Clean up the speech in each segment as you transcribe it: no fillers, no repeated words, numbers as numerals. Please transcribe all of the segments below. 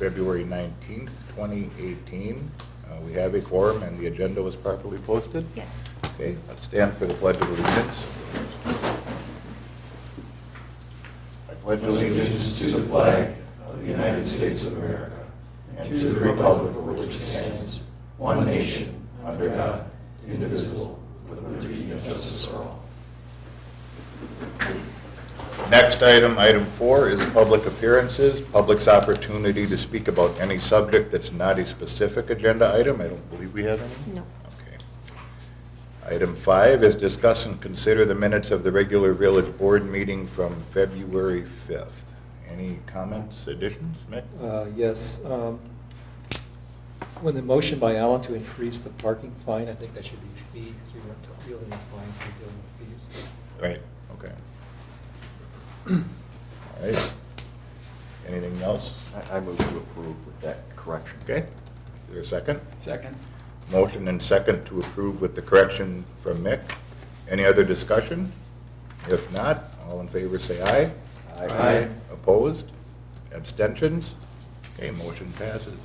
February 19th, 2018. We have a quorum and the agenda was properly posted. Yes. Okay, let's stand for the Pledge of Allegiance. I pledge Allegiance to the flag of the United States of America and to the republic for which it stands, one nation, under God, indivisible, with liberty and justice for all. Next item, item 4, is public appearances. Public's opportunity to speak about any subject that's not a specific agenda item. I don't believe we have any. No. Okay. Item 5 is discuss and consider the minutes of the regular village board meeting from February 5th. Any comments, additions, Mick? Yes. When the motion by Alan to increase the parking fine, I think that should be fee, because we weren't really in fines, we're dealing with fees. Right, okay. All right. Anything else? I move to approve with that correction. Okay. Is there a second? Second. Motion and second to approve with the correction from Mick. Any other discussion? If not, all in favor say aye. Aye. Opposed? Abstentions? Okay, motion passes.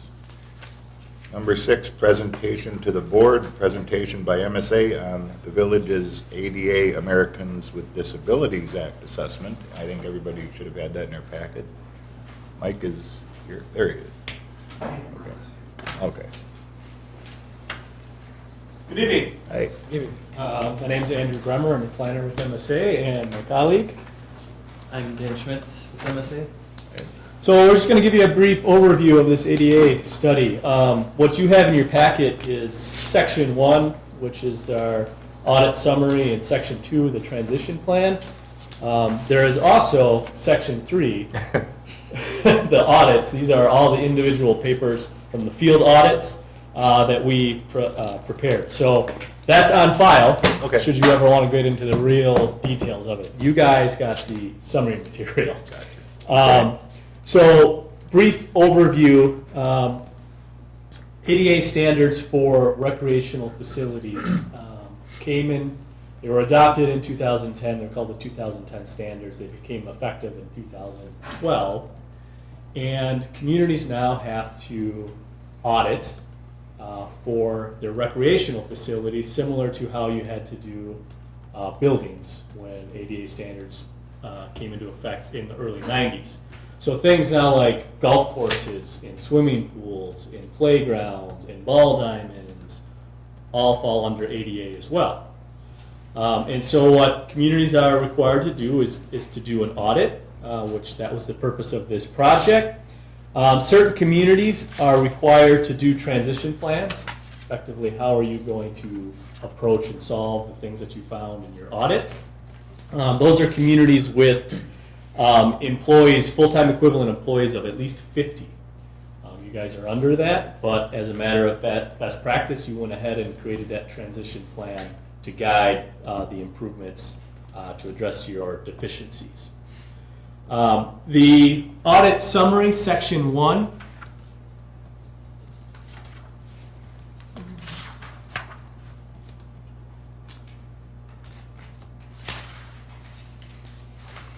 Number 6, presentation to the board, presentation by MSA on the village's ADA Americans with Disabilities Act assessment. I think everybody should have had that in their packet. Mike is here. There he is. Okay. Good evening. Hey. My name is Andrew Bremer. I'm a planner with MSA, and my colleague. I'm Dan Schmitz with MSA. So we're just going to give you a brief overview of this ADA study. What you have in your packet is Section 1, which is our audit summary, and Section 2, the transition plan. There is also Section 3, the audits. These are all the individual papers from the field audits that we prepared. So that's on file, Okay. should you ever want to get into the real details of it. You guys got the summary material. So, brief overview, ADA standards for recreational facilities came in, they were adopted in 2010, they're called the 2010 standards, they became effective in 2012, and communities now have to audit for their recreational facilities, similar to how you had to do buildings when ADA standards came into effect in the early 90s. So things now like golf courses, and swimming pools, and playgrounds, and ball diamonds all fall under ADA as well. And so what communities are required to do is to do an audit, which that was the purpose of this project. Certain communities are required to do transition plans. Effectively, how are you going to approach and solve the things that you found in your audit? Those are communities with employees, full-time equivalent employees of at least 50. You guys are under that, but as a matter of best practice, you went ahead and created that transition plan to guide the improvements to address your deficiencies. The audit summary, Section 1.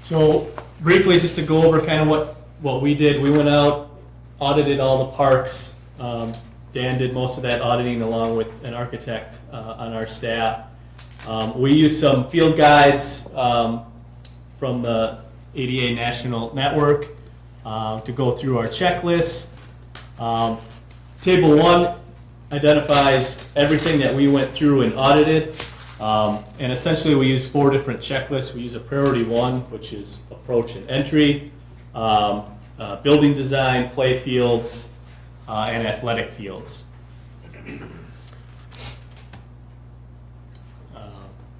So briefly, just to go over kind of what we did, we went out, audited all the parks. Dan did most of that auditing along with an architect on our staff. We used some field guides from the ADA National Network to go through our checklists. Table 1 identifies everything that we went through and audited. And essentially we use 4 different checklists. We use a priority 1, which is approach and entry, building design, play fields, and athletic fields.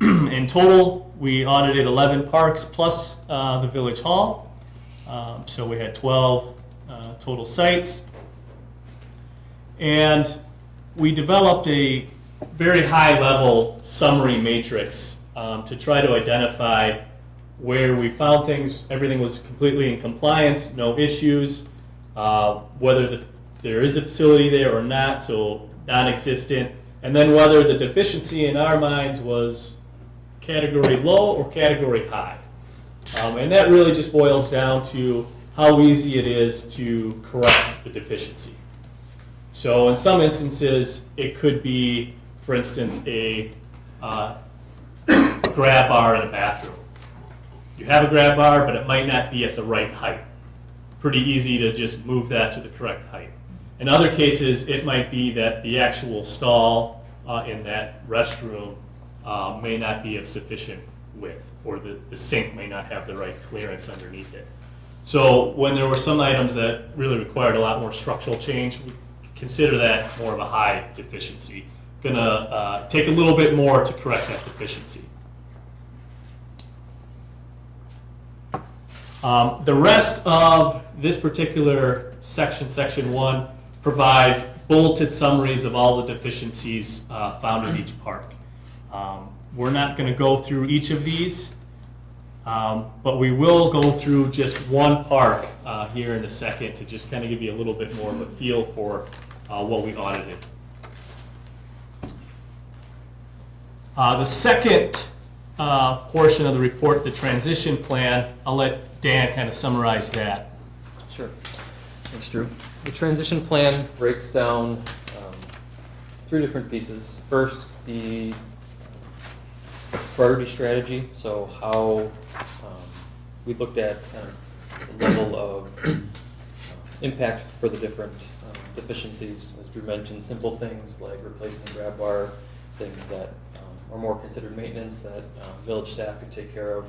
In total, we audited 11 parks plus the village hall. So we had 12 total sites. And we developed a very high-level summary matrix to try to identify where we found things, everything was completely in compliance, no issues, whether there is a facility there or not, so non-existent, and then whether the deficiency in our minds was category low or category high. And that really just boils down to how easy it is to correct the deficiency. So in some instances, it could be, for instance, a grab bar in a bathroom. You have a grab bar, but it might not be at the right height. Pretty easy to just move that to the correct height. In other cases, it might be that the actual stall in that restroom may not be of sufficient width, or the sink may not have the right clearance underneath it. So when there were some items that really required a lot more structural change, we consider that more of a high deficiency. Gonna take a little bit more to correct that deficiency. The rest of this particular section, section 1, provides bulleted summaries of all the deficiencies found in each park. We're not going to go through each of these, but we will go through just one park here in a second to just kind of give you a little bit more of a feel for what we audited. The second portion of the report, the transition plan, I'll let Dan kind of summarize that. Sure. Thanks, Drew. The transition plan breaks down 3 different pieces. First, the priority strategy, so how we looked at kind of the level of impact for the different deficiencies. As Drew mentioned, simple things like replacing the grab bar, things that are more considered maintenance that village staff could take care of.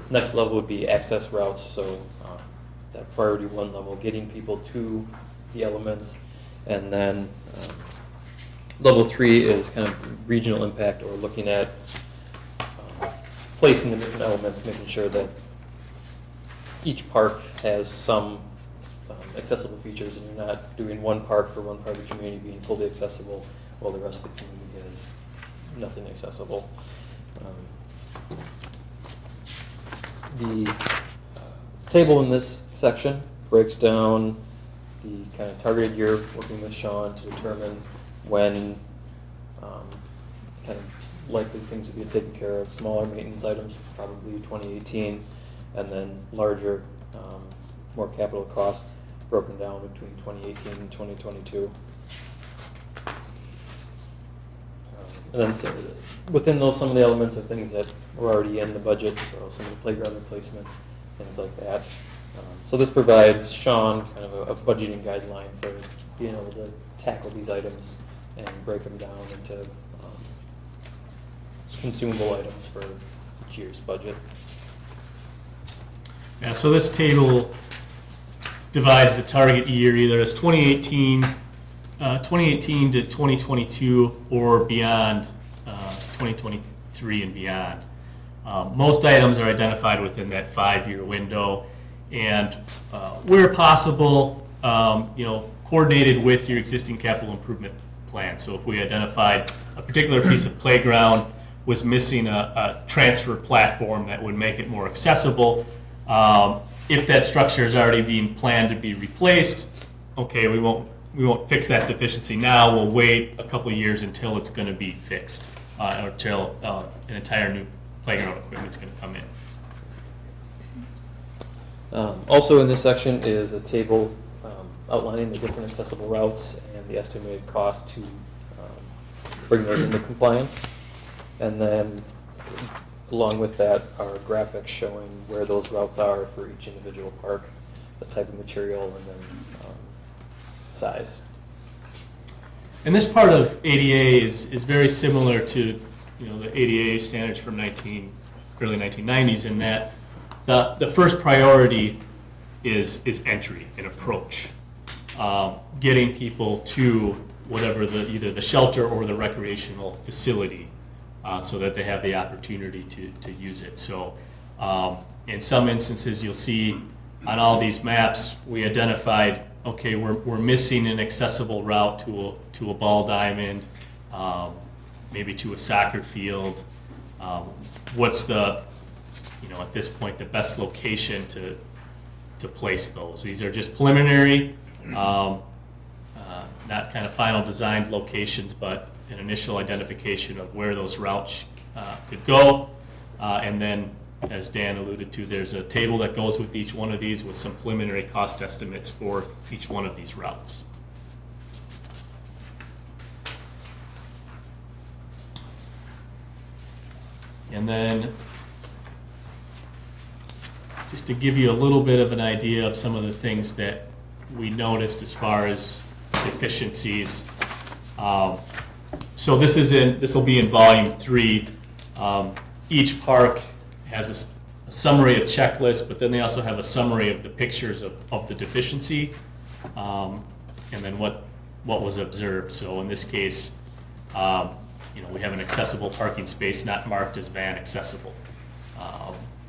Next level would be access routes, so that priority 1 level, getting people to the elements, and then level 3 is kind of regional impact, or looking at placing the different elements, making sure that each park has some accessible features, and you're not doing one park for one part of the community being fully accessible while the rest of the community has nothing accessible. The table in this section breaks down the kind of targeted year, working with Sean to determine when kind of likely things would be taken care of. Smaller maintenance items, probably 2018, and then larger, more capital costs broken down between 2018 and 2022. And then so within those, some of the elements are things that were already in the budget, so some of the playground replacements, things like that. So this provides Sean kind of a budgeting guideline for being able to tackle these items and break them down into consumable items for each year's budget. Yeah, so this table divides the target year either as 2018 to 2022 or beyond 2023 and beyond. Most items are identified within that 5-year window, and where possible, coordinated with your existing capital improvement plan. So if we identified a particular piece of playground was missing a transfer platform that would make it more accessible, if that structure is already being planned to be replaced, okay, we won't fix that deficiency now. We'll wait a couple of years until it's going to be fixed, or until an entire new playground equipment is going to come in. Also in this section is a table outlining the different accessible routes and the estimated cost to bring those into compliance. And then along with that are graphics showing where those routes are for each individual park, the type of material, and then size. And this part of ADA is very similar to the ADA standards from early 1990s, in that the first priority is entry and approach, getting people to whatever either the shelter or the recreational facility, so that they have the opportunity to use it. So in some instances, you'll see on all these maps, we identified, okay, we're missing an accessible route to a ball diamond, maybe to a soccer field. What's at this point, the best location to place those? These are just preliminary, not kind of final designed locations, but an initial identification of where those routes could go, and then as Dan alluded to, there's a table that goes with each one of these with some preliminary cost estimates for each one of these routes. And then, just to give you a little bit of an idea of some of the things that we noticed as far as deficiencies. So this will be in volume 3. Each park has a summary of checklists, but then they also have a summary of the pictures of the deficiency, and then what was observed. So in this case, we have an accessible parking space not marked as van accessible.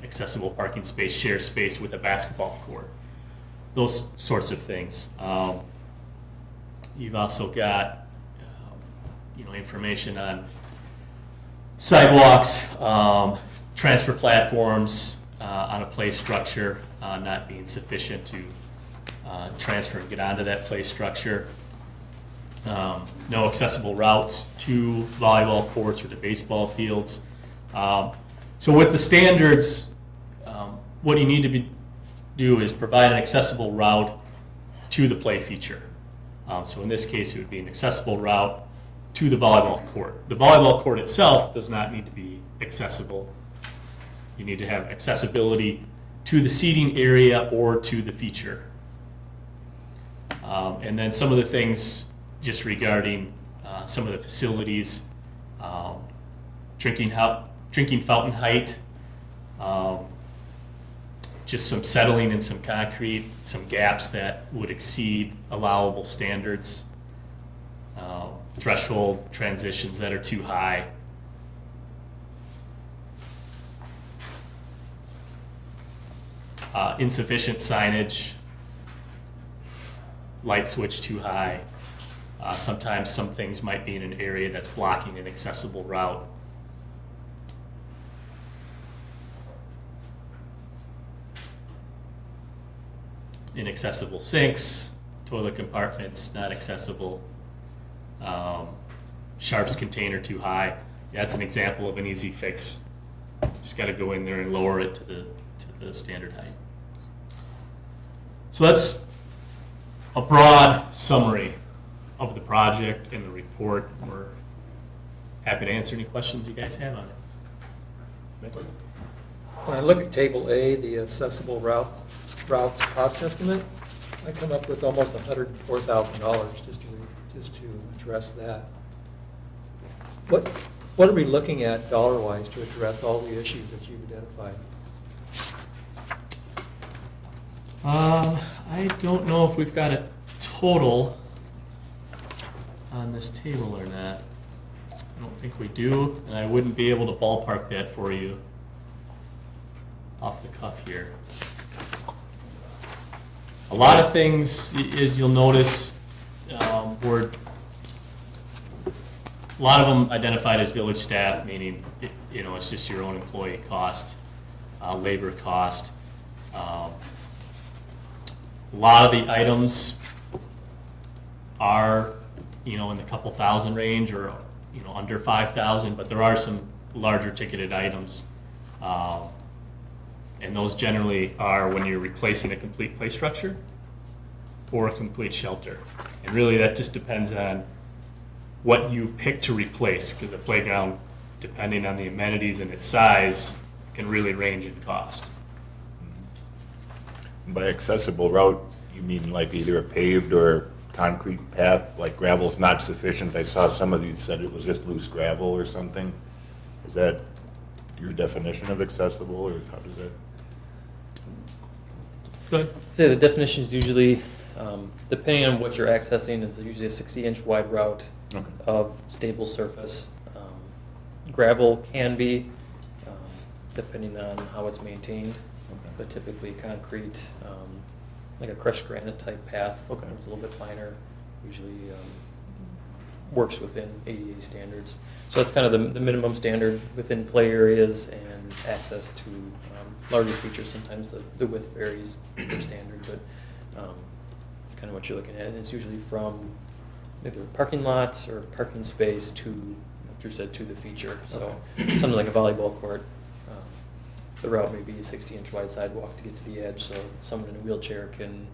Accessible parking space, share space with a basketball court. Those sorts of things. You've also got information on sidewalks, transfer platforms on a play structure not being sufficient to transfer and get onto that play structure. No accessible routes to volleyball courts or to baseball fields. So with the standards, what you need to do is provide an accessible route to the play feature. So in this case, it would be an accessible route to the volleyball court. The volleyball court itself does not need to be accessible. You need to have accessibility to the seating area or to the feature. And then some of the things just regarding some of the facilities, drinking fountain height, just some settling in some concrete, some gaps that would exceed allowable standards, threshold transitions that are too high. Insufficient signage, light switch too high. Sometimes some things might be in an area that's blocking an accessible route. Inaccessible sinks, toilet compartments not accessible, sharps container too high. That's an example of an easy fix. Just got to go in there and lower it to the standard height. So that's a broad summary of the project and the report. We're happy to answer any questions you guys have on it. When I look at Table A, the accessible routes cost estimate, I come up with almost $104,000 just to address that. What are we looking at dollar-wise to address all the issues that you've identified? I don't know if we've got a total on this table or not. I don't think we do, and I wouldn't be able to ballpark that for you off the cuff here. A lot of things, as you'll notice, were a lot of them identified as village staff, meaning it's just your own employee cost, labor cost. A lot of the items are in the couple thousand range or under 5,000, but there are some larger ticketed items, and those generally are when you're replacing a complete play structure or a complete shelter. And really that just depends on what you pick to replace, because the playground, depending on the amenities and its size, can really range in cost. By accessible route, you mean like either a paved or concrete path, like gravel's not sufficient? I saw some of these said it was just loose gravel or something. Is that your definition of accessible, or how does that? Good. So the definition is usually, depending on what you're accessing, is usually a 60-inch wide route Okay. of stable surface. Gravel can be, depending on how it's maintained, but typically concrete, like a crushed granite type path. Okay. It's a little bit finer, usually works within ADA standards. So that's kind of the minimum standard within play areas and access to larger features. Sometimes the width varies per standard, but it's kind of what you're looking at. And it's usually from either parking lots or parking space to, like Drew said, to the feature. So something like a volleyball court the route may be a 60-inch wide sidewalk to get to the edge, so someone in a wheelchair can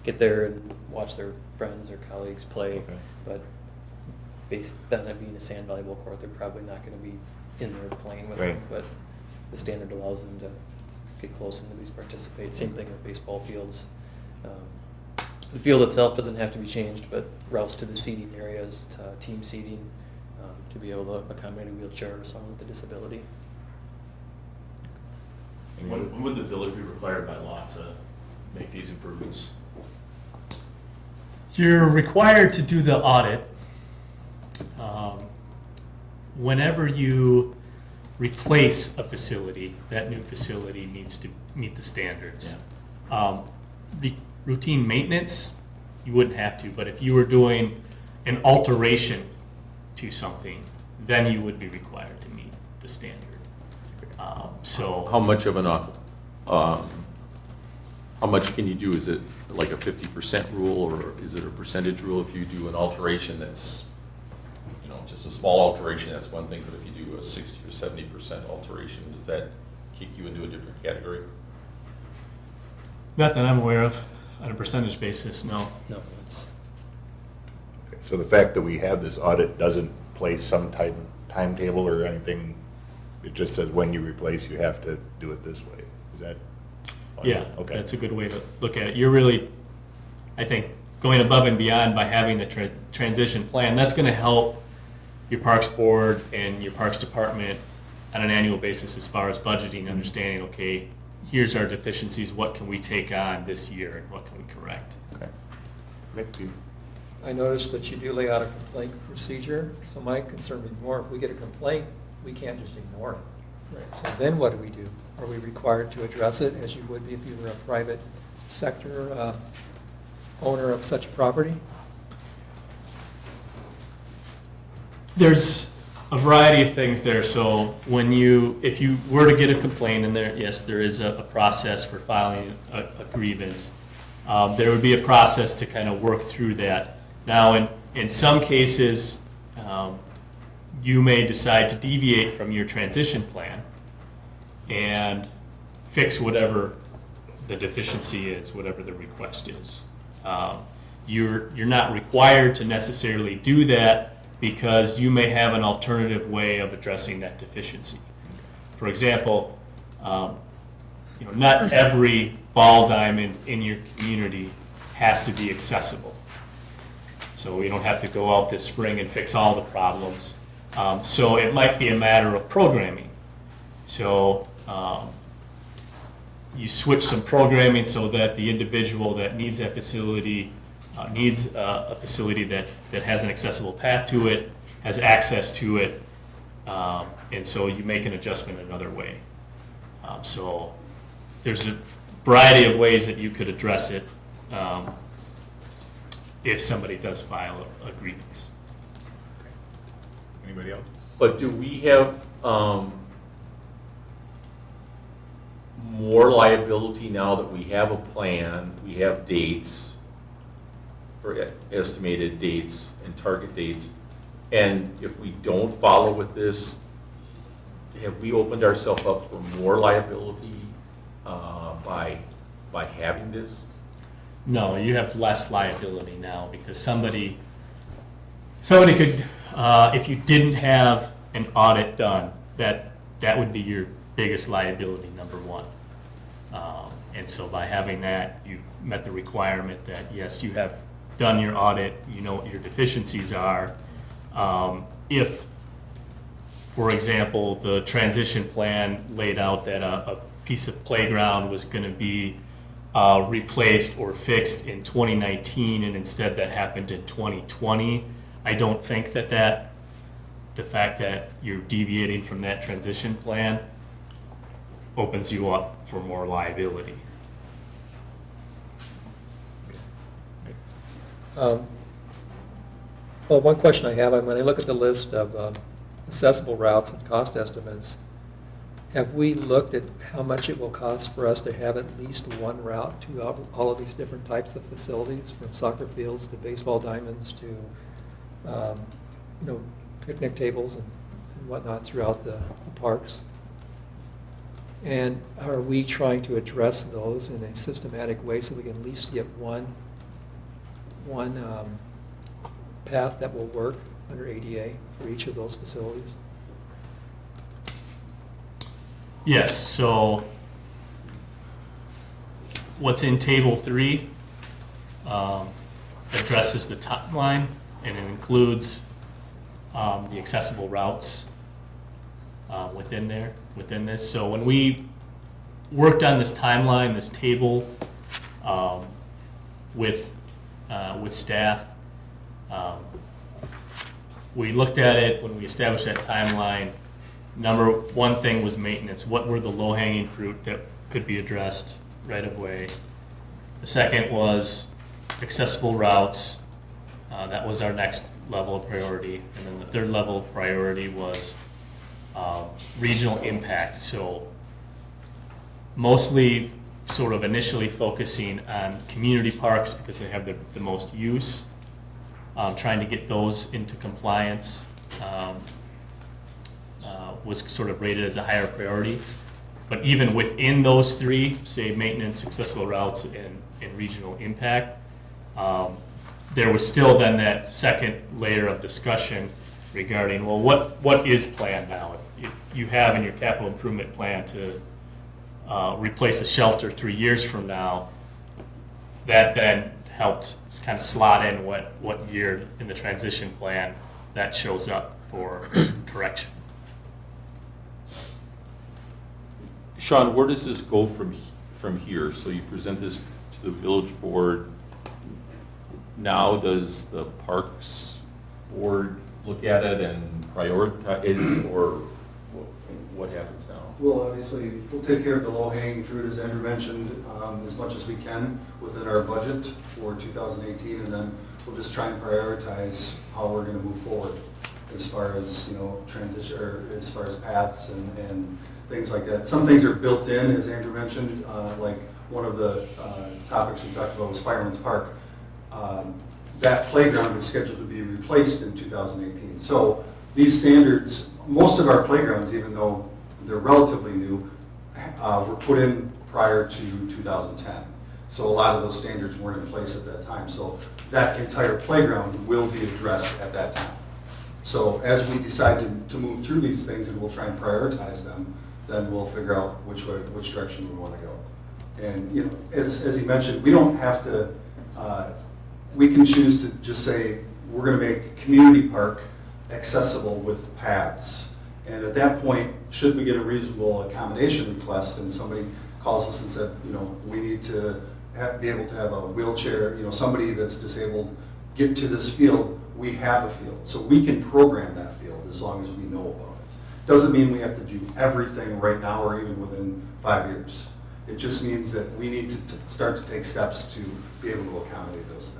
get there and watch their friends or colleagues play. Okay. But based on it being a sand volleyball court, they're probably not going to be in there playing with Right. them. But the standard allows them to get close and at least participate. Same thing with baseball fields. The field itself doesn't have to be changed, but routes to the seating areas, to team seating, to be able to accommodate a wheelchair or someone with a disability. When would the village be required by law to make these improvements? You're required to do the audit whenever you replace a facility. That new facility needs to meet the standards. Routine maintenance, you wouldn't have to, but if you were doing an alteration to something, then you would be required to meet the standard. So How much of an, how much can you do? Is it like a 50% rule, or is it a percentage rule? If you do an alteration that's, you know, just a small alteration, that's one thing, but if you do a 60 or 70% alteration, does that kick you into a different category? not that I'm aware of on a percentage basis, no. No, it's Okay, so the fact that we have this audit doesn't place some timetable or anything? It just says when you replace, you have to do it this way. Is that? Yeah, Okay. that's a good way to look at it. You're really, I think, going above and beyond by having the transition plan. That's going to help your Parks Board and your Parks Department on an annual basis as far as budgeting, understanding, okay, here's our deficiencies, what can we take on this year and what can we correct? Okay. Nick, do you? I noticed that you do lay out a complaint procedure, so my concern would be more, if we get a complaint, we can't just ignore it. So then what do? Are we required to address it as you would be if you were a private sector owner of such property? There's a variety of things there. So if you were to get a complaint, and there is a process for filing a grievance, there would be a process to kind of work through that. Now, in some cases, you may decide to deviate from your transition plan and fix whatever the deficiency is, whatever the request is. You're not required to necessarily do that because you may have an alternative way of addressing that deficiency. For example, not every ball diamond in your community has to be accessible. So we don't have to go out this spring and fix all the problems. So it might be a matter of programming. So you switch some programming so that the individual that needs that facility needs a facility that has an accessible path to it, has access to it, and so you make an adjustment another way. So there's a variety of ways that you could address it if somebody does file a grievance. Anybody else? But do we have more liability now that we have a plan, we have dates, or estimated dates and target dates, and if we don't follow with this, have we opened ourselves up for more liability by having this? No, you have less liability now because somebody could, if you didn't have an audit done, that would be your biggest liability, number one. And so by having that, you've met the requirement that, yes, you have done your audit, you know what your deficiencies are. If, for example, the transition plan laid out that a piece of playground was going to be replaced or fixed in 2019 and instead that happened in 2020, I don't think that the fact that you're deviating from that transition plan opens you up for more liability. Well, one question I have, when I look at the list of accessible routes and cost estimates, have we looked at how much it will cost for us to have at least one route to all of these different types of facilities, from soccer fields to baseball diamonds to picnic tables and whatnot throughout the parks? And are we trying to address those in a systematic way so we can at least get one path that will work under ADA for each of those facilities? Yes, so what's in Table 3 addresses the timeline, and it includes the accessible routes within this. So when we worked on this timeline, this table with staff, we looked at it when we established that timeline. Number one thing was maintenance. What were the low-hanging fruit that could be addressed right away? The second was accessible routes. That was our next level of priority. And then the third level of priority was regional impact. So mostly sort of initially focusing on community parks because they have the most use, trying to get those into compliance. Was sort of rated as a higher priority. But even within those three, say maintenance, accessible routes, and regional impact, there was still then that second layer of discussion regarding, well, what is planned now? If you have in your capital improvement plan to replace a shelter 3 years from now, that then helped kind of slot in what year in the transition plan that shows up for correction. Sean, where does this go from here? So you present this to the village board. Now does the Parks Board look at it and prioritize, or what happens now? Well, obviously, we'll take care of the low-hanging fruit, as Andrew mentioned, as much as we can within our budget for 2018, and then we'll just try and prioritize how we're going to move forward as far as, transition, or as far as paths and things like that. Some things are built in, as Andrew mentioned, like one of the topics we talked about was Fireman's Park. That playground is scheduled to be replaced in 2018. So these standards, most of our playgrounds, even though they're relatively new, were put in prior to 2010. So a lot of those standards weren't in place at that time. So that entire playground will be addressed at that time. So as we decide to move through these things, and we'll try and prioritize them, then we'll figure out which direction we want to go. And as he mentioned, we don't have to. We can choose to just say we're going to make community park accessible with paths. And at that point, should we get a reasonable accommodation request, and somebody calls us and said, we need to be able to have a wheelchair, somebody that's disabled get to this field, we have a field. So we can program that field as long as we know about it. Doesn't mean we have to do everything right now or even within 5 years. It just means that we need to start to take steps to be able to accommodate those things.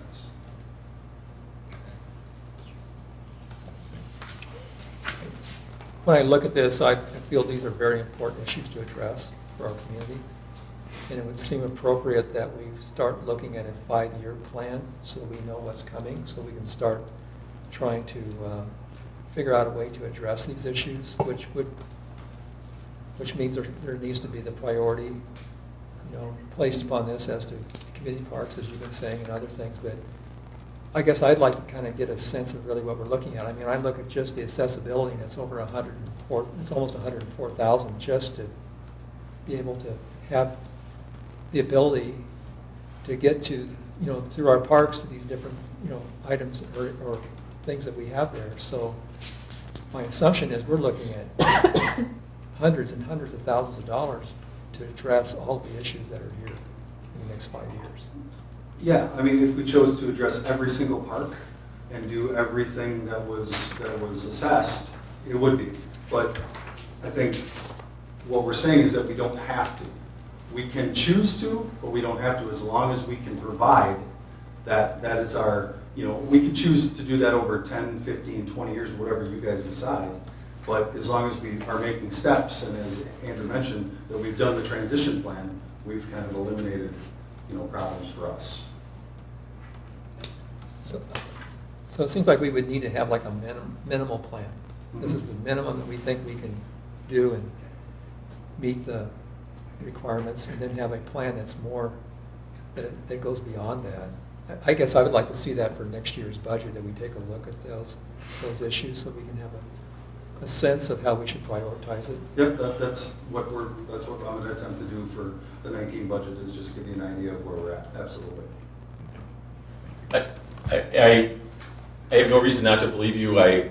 When I look at this, I feel these are very important issues to address for our community. And it would seem appropriate that we start looking at a 5-year plan so we know what's coming, so we can start trying to figure out a way to address these issues, which means there needs to be the priority, placed upon this as to community parks, as you've been saying, and other things. But I guess I'd like to kind of get a sense of really what we're looking at. I mean, I look at just the accessibility, and it's over 104. It's almost 104,000 just to be able to have the ability to get to, through our parks to these different, items or things that we have there. So my assumption is we're looking at hundreds and hundreds of thousands of dollars to address all of the issues that are here in the next 5 years. Yeah, I mean, if we chose to address every single park and do everything that was assessed, it would be. But I think what we're saying is that we don't have to. We can choose to, but we don't have to, as long as we can provide that. That is our, we can choose to do that over 10, 15, 20 years, whatever you guys decide. But as long as we are making steps, and as Andrew mentioned, that we've done the transition plan, we've kind of eliminated, problems for us. So it seems like we would need to have like a minimal plan. This is the minimum that we think we can do and meet the requirements and then have a plan that's more, that goes beyond that. I guess I would like to see that for next year's budget, that we take a look at those issues so we can have a sense of how we should prioritize it. Yep, that's what I'm going to attempt to do for the 19 budget, is just give you an idea of where we're at, absolutely. I have no reason not to believe you. I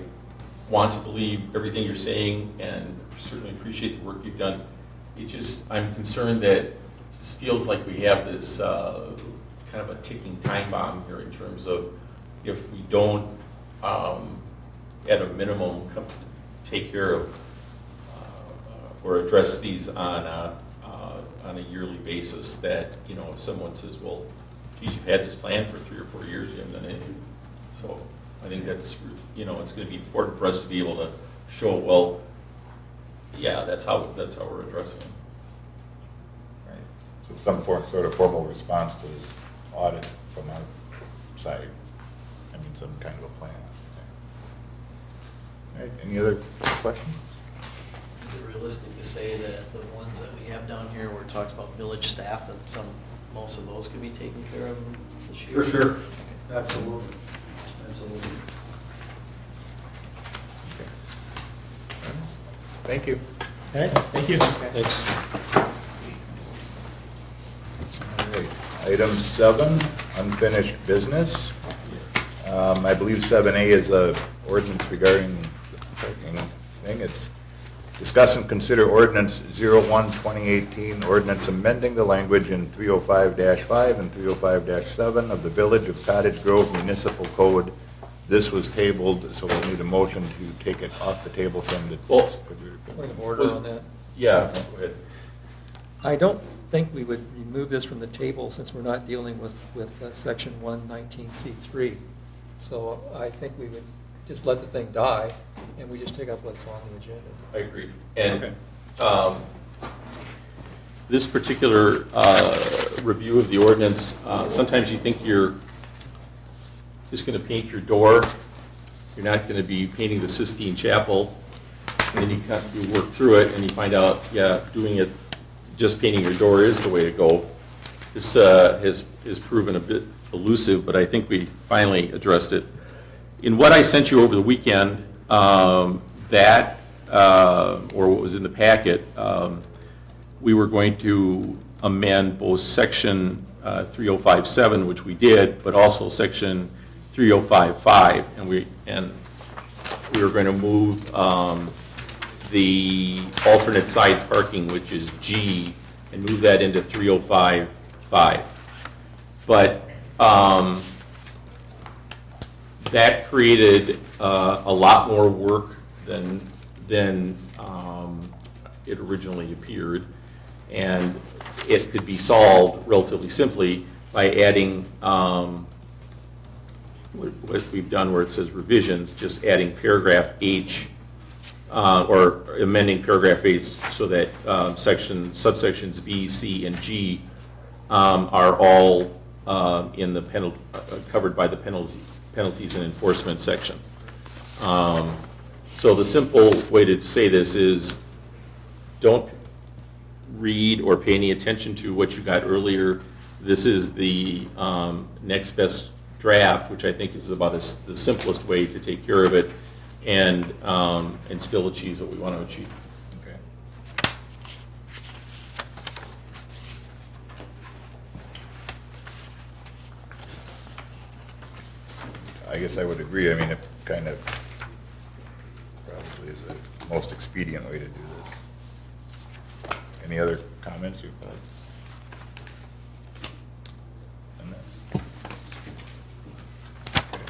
want to believe everything you're saying and certainly appreciate the work you've done. It just, I'm concerned that it just feels like we have this kind of a ticking time bomb here in terms of if we don't, at a minimum, take care of or address these on a yearly basis, that, you know, if someone says, well, geez, you've had this plan for 3 or 4 years, you haven't done anything. So I think that's, you know, it's going to be important for us to be able to show, well, yeah, that's how we're addressing it. Right. So some sort of formal response to this audit from our side. I mean, some kind of a plan. All right, any other questions? Is it realistic to say that the ones that we have down here where it talks about village staff, that most of those could be taken care of this year? For sure, absolutely, absolutely. Okay. All right. Thank you. Okay, thank you. Thanks. All right. Item 7, unfinished business. I believe 7A is a ordinance regarding the parking thing. It's discuss and consider ordinance 01-2018, ordinance amending the language in 305-5 and 305-7 of the Village of Cottage Grove Municipal Code. This was tabled, so we'll need a motion to take it off the table from the. Well, Point of order on that. Yeah, go ahead. I don't think we would remove this from the table since we're not dealing with section 119C3. So I think we would just let the thing die and we just take up what's on the agenda. I agree. And Okay. This particular review of the ordinance, sometimes you think you're just going to paint your door. You're not going to be painting the Sistine Chapel. And then you work through it and you find out, yeah, doing it, just painting your door is the way to go. This has proven a bit elusive, but I think we finally addressed it. In what I sent you over the weekend, or what was in the packet, we were going to amend both section 3057, which we did, but also section 3055, and we were going to move the alternate side parking, which is G, and move that into 3055. But that created a lot more work than it originally appeared, and it could be solved relatively simply by adding what we've done where it says revisions, just adding paragraph H, or amending paragraph H so that subsections B, C, and G are all in the covered by the penalties and enforcement section. So the simple way to say this is, don't read or pay any attention to what you got earlier. This is the next best draft, which I think is about the simplest way to take care of it, and still achieves what we want to achieve. Okay. I guess I would agree. I mean, it kind of probably is the most expedient way to do this. Any other comments you've got on this? Okay.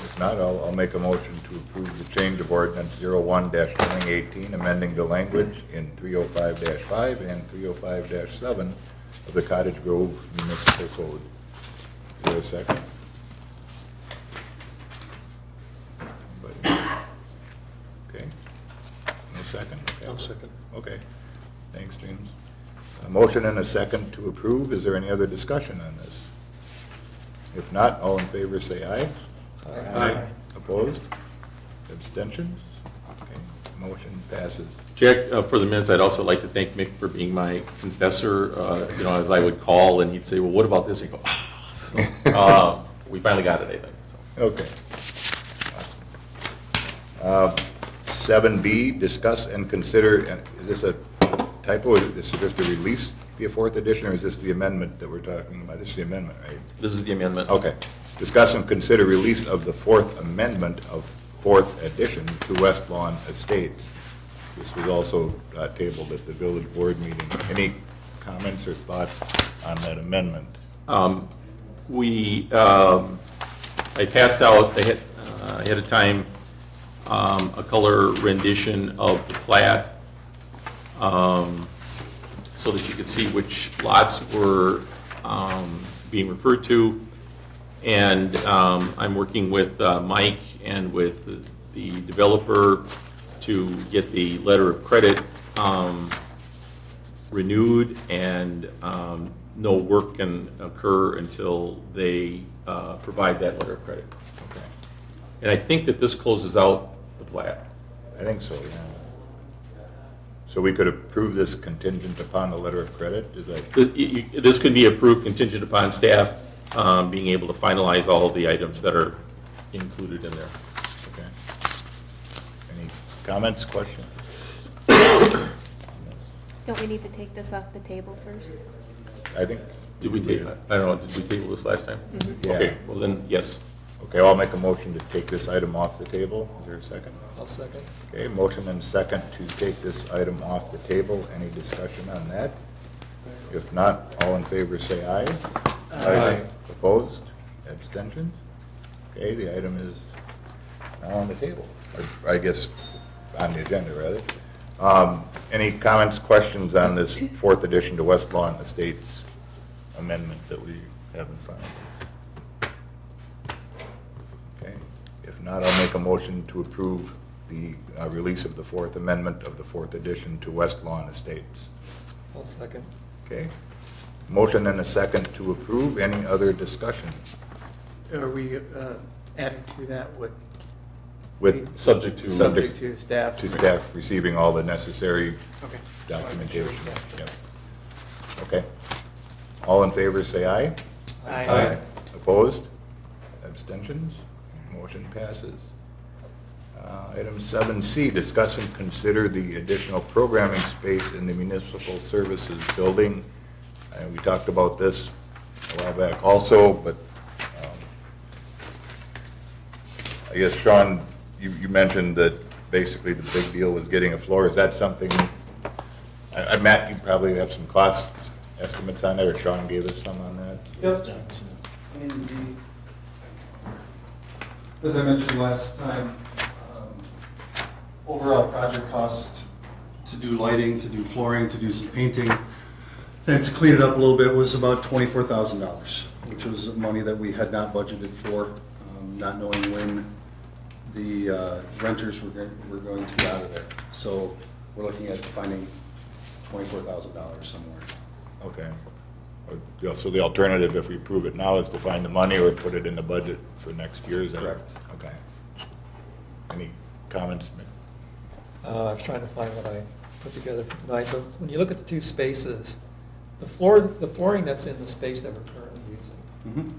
If not, I'll make a motion to approve the change of ordinance 01-2018, amending the language in 305-5 and 305-7 of the Cottage Grove Municipal Code. Is there a second? Okay. No second? Okay. I'll second. Okay. Thanks, James. A motion and a second to approve. Is there any other discussion on this? If not, all in favor say aye. Aye. Opposed? Abstentions? Okay. motion passes. Jack, for the minutes, I'd also like to thank Mick for being my confessor. As I would call and he'd say, well, what about this? He'd go, so, we finally got it, I think. So. Okay. 7B, discuss and consider, and is this a typo? Is this just to release the fourth edition, or is this the amendment that we're talking about? This is the amendment, right? This is the amendment. Okay. Discuss and consider release of the fourth amendment of fourth edition to West Lawn Estates. This was also tabled at the village board meeting. Any comments or thoughts on that amendment? I passed out ahead of time a color rendition of the plat so that you could see which lots were being referred to. And I'm working with Mike and with the developer to get the letter of credit renewed, and no work can occur until they provide that letter of credit. Okay. And I think that this closes out the plat. I think so, yeah. So we could approve this contingent upon the letter of credit? Is that? This could be approved contingent upon staff being able to finalize all of the items that are included in there. Okay. Any comments, questions? Don't we need to take this off the table first? I think. Did we table, I don't know, did we table this last time? Yeah. Okay, well then, yes. Okay, I'll make a motion to take this item off the table. Is there a second? I'll second. Okay, motion and second to take this item off the table. Any discussion on that? If not, all in favor say aye. Aye. Opposed? Abstentions? Okay, the item is now on the table, or I guess on the agenda, rather. Any comments, questions on this fourth edition to West Lawn Estates amendment that we have in front of us? Okay, if not, I'll make a motion to approve the release of the fourth amendment of the fourth edition to West Lawn Estates. I'll second. Okay, motion and a second to approve. Any other discussion? Are we adding to that what? With Subject to. Subject to staff? to staff receiving all the necessary Okay. documentation. Yep. Okay. All in favor, say aye. Aye. Opposed? Abstentions? Motion passes. Item 7C, discuss and consider the additional programming space in the municipal services building. We talked about this a while back also, but I guess, Sean, you mentioned that basically the big deal was getting a floor. Is that something, Matt, you probably have some cost estimates on that, or Sean gave us some on that? Yep. I mean, as I mentioned last time, overall project cost to do lighting, to do flooring, to do some painting, and to clean it up a little bit was about $24,000, which was money that we had not budgeted for, not knowing when the renters were going to be out of there. So we're looking at finding $24,000 somewhere. Okay. So the alternative, if we approve it now, is to find the money or put it in the budget for next year? Is that Correct. Okay. Any comments? I was trying to find what I put together for tonight. So when you look at the two spaces, the flooring that's in the space that we're currently using,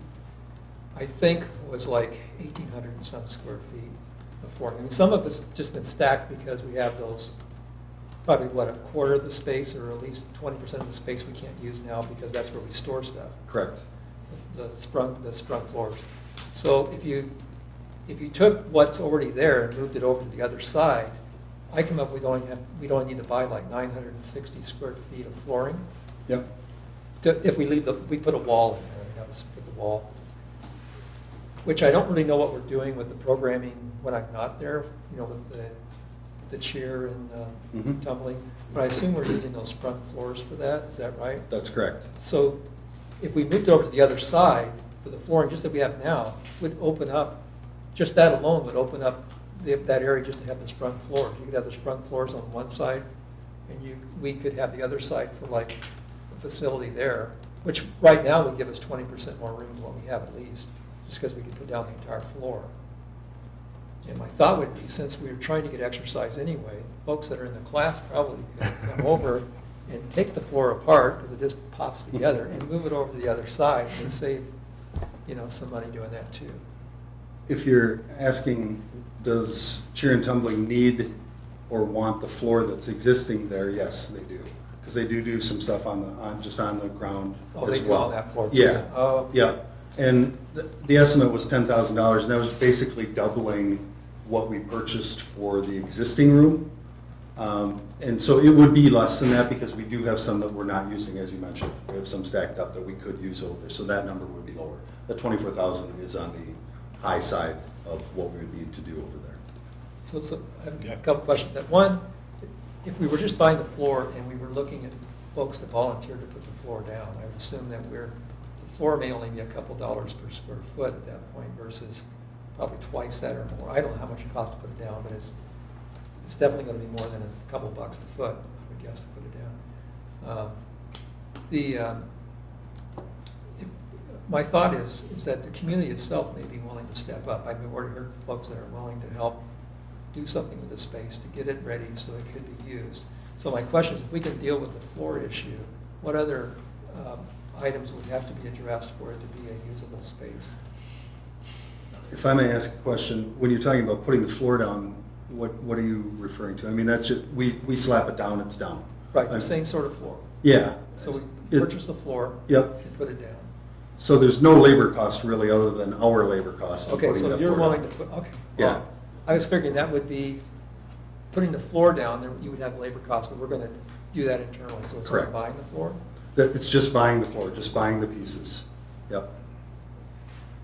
I think was like 1,800 and some square feet of flooring. And some of it's just been stacked because we have those, probably what, a quarter of the space, or at least 20% of the space we can't use now because that's where we store stuff. Correct. The sprung floors. So if you took what's already there and moved it over to the other side, I come up, we'd only need to buy like 960 square feet of flooring. Yep. If we put a wall in there, and that was put the wall. Which I don't really know what we're doing with the programming when I'm not there, with the cheer and tumbling. But I assume we're using those sprung floors for that, is that right? That's correct. So if we moved over to the other side for the flooring, just that we have now, would open up, just that alone would open up that area just to have the sprung floors. You could have the sprung floors on one side, and we could have the other side for like a facility there, which right now would give us 20% more room than what we have at least, just because we could put down the entire floor. And my thought would be, since we were trying to get exercise anyway, folks that are in the class probably could come over and take the floor apart, because it just pops together, and move it over to the other side and save, some money doing that too. If you're asking, does cheer and tumbling need or want the floor that's existing there? Yes, they do. Because they do some stuff just on the ground Oh, as they well. go on that floor too? Yeah. Oh. Yeah. And the estimate was $10,000, and that was basically doubling what we purchased for the existing room. And so it would be less than that, because we do have some that we're not using, as you mentioned. We have some stacked up that we could use over there, so that number would be lower. The 24,000 is on the high side of what we would need to do over there. So I have a couple questions. That one, if we were just buying the floor and we were looking at folks that volunteered to put the floor down, I would assume that the floor may only be a couple dollars per square foot at that point versus probably twice that or more. I don't know how much it costs to put it down, but it's definitely going to be more than a couple bucks a foot, I would guess, to put it down. My thought is that the community itself may be willing to step up. I've already heard folks that are willing to help do something with the space to get it ready so it could be used. So my question is, if we can deal with the floor issue, what other items would have to be addressed for it to be a usable space? If I may ask a question, when you're talking about putting the floor down, what are you referring to? I mean, that's just, we slap it down, it's down. Right, the same sort of floor. Yeah. So we purchase the floor. Yep. And put it down. So there's no labor cost really other than our labor cost. in Okay, putting so that you're floor willing down. to put, okay. Yeah. Well, I was figuring that would be, putting the floor down, there you would have labor costs, but we're going to do that internally, so it's Correct. not buying the floor? It's just buying the floor, just buying the pieces. Yep.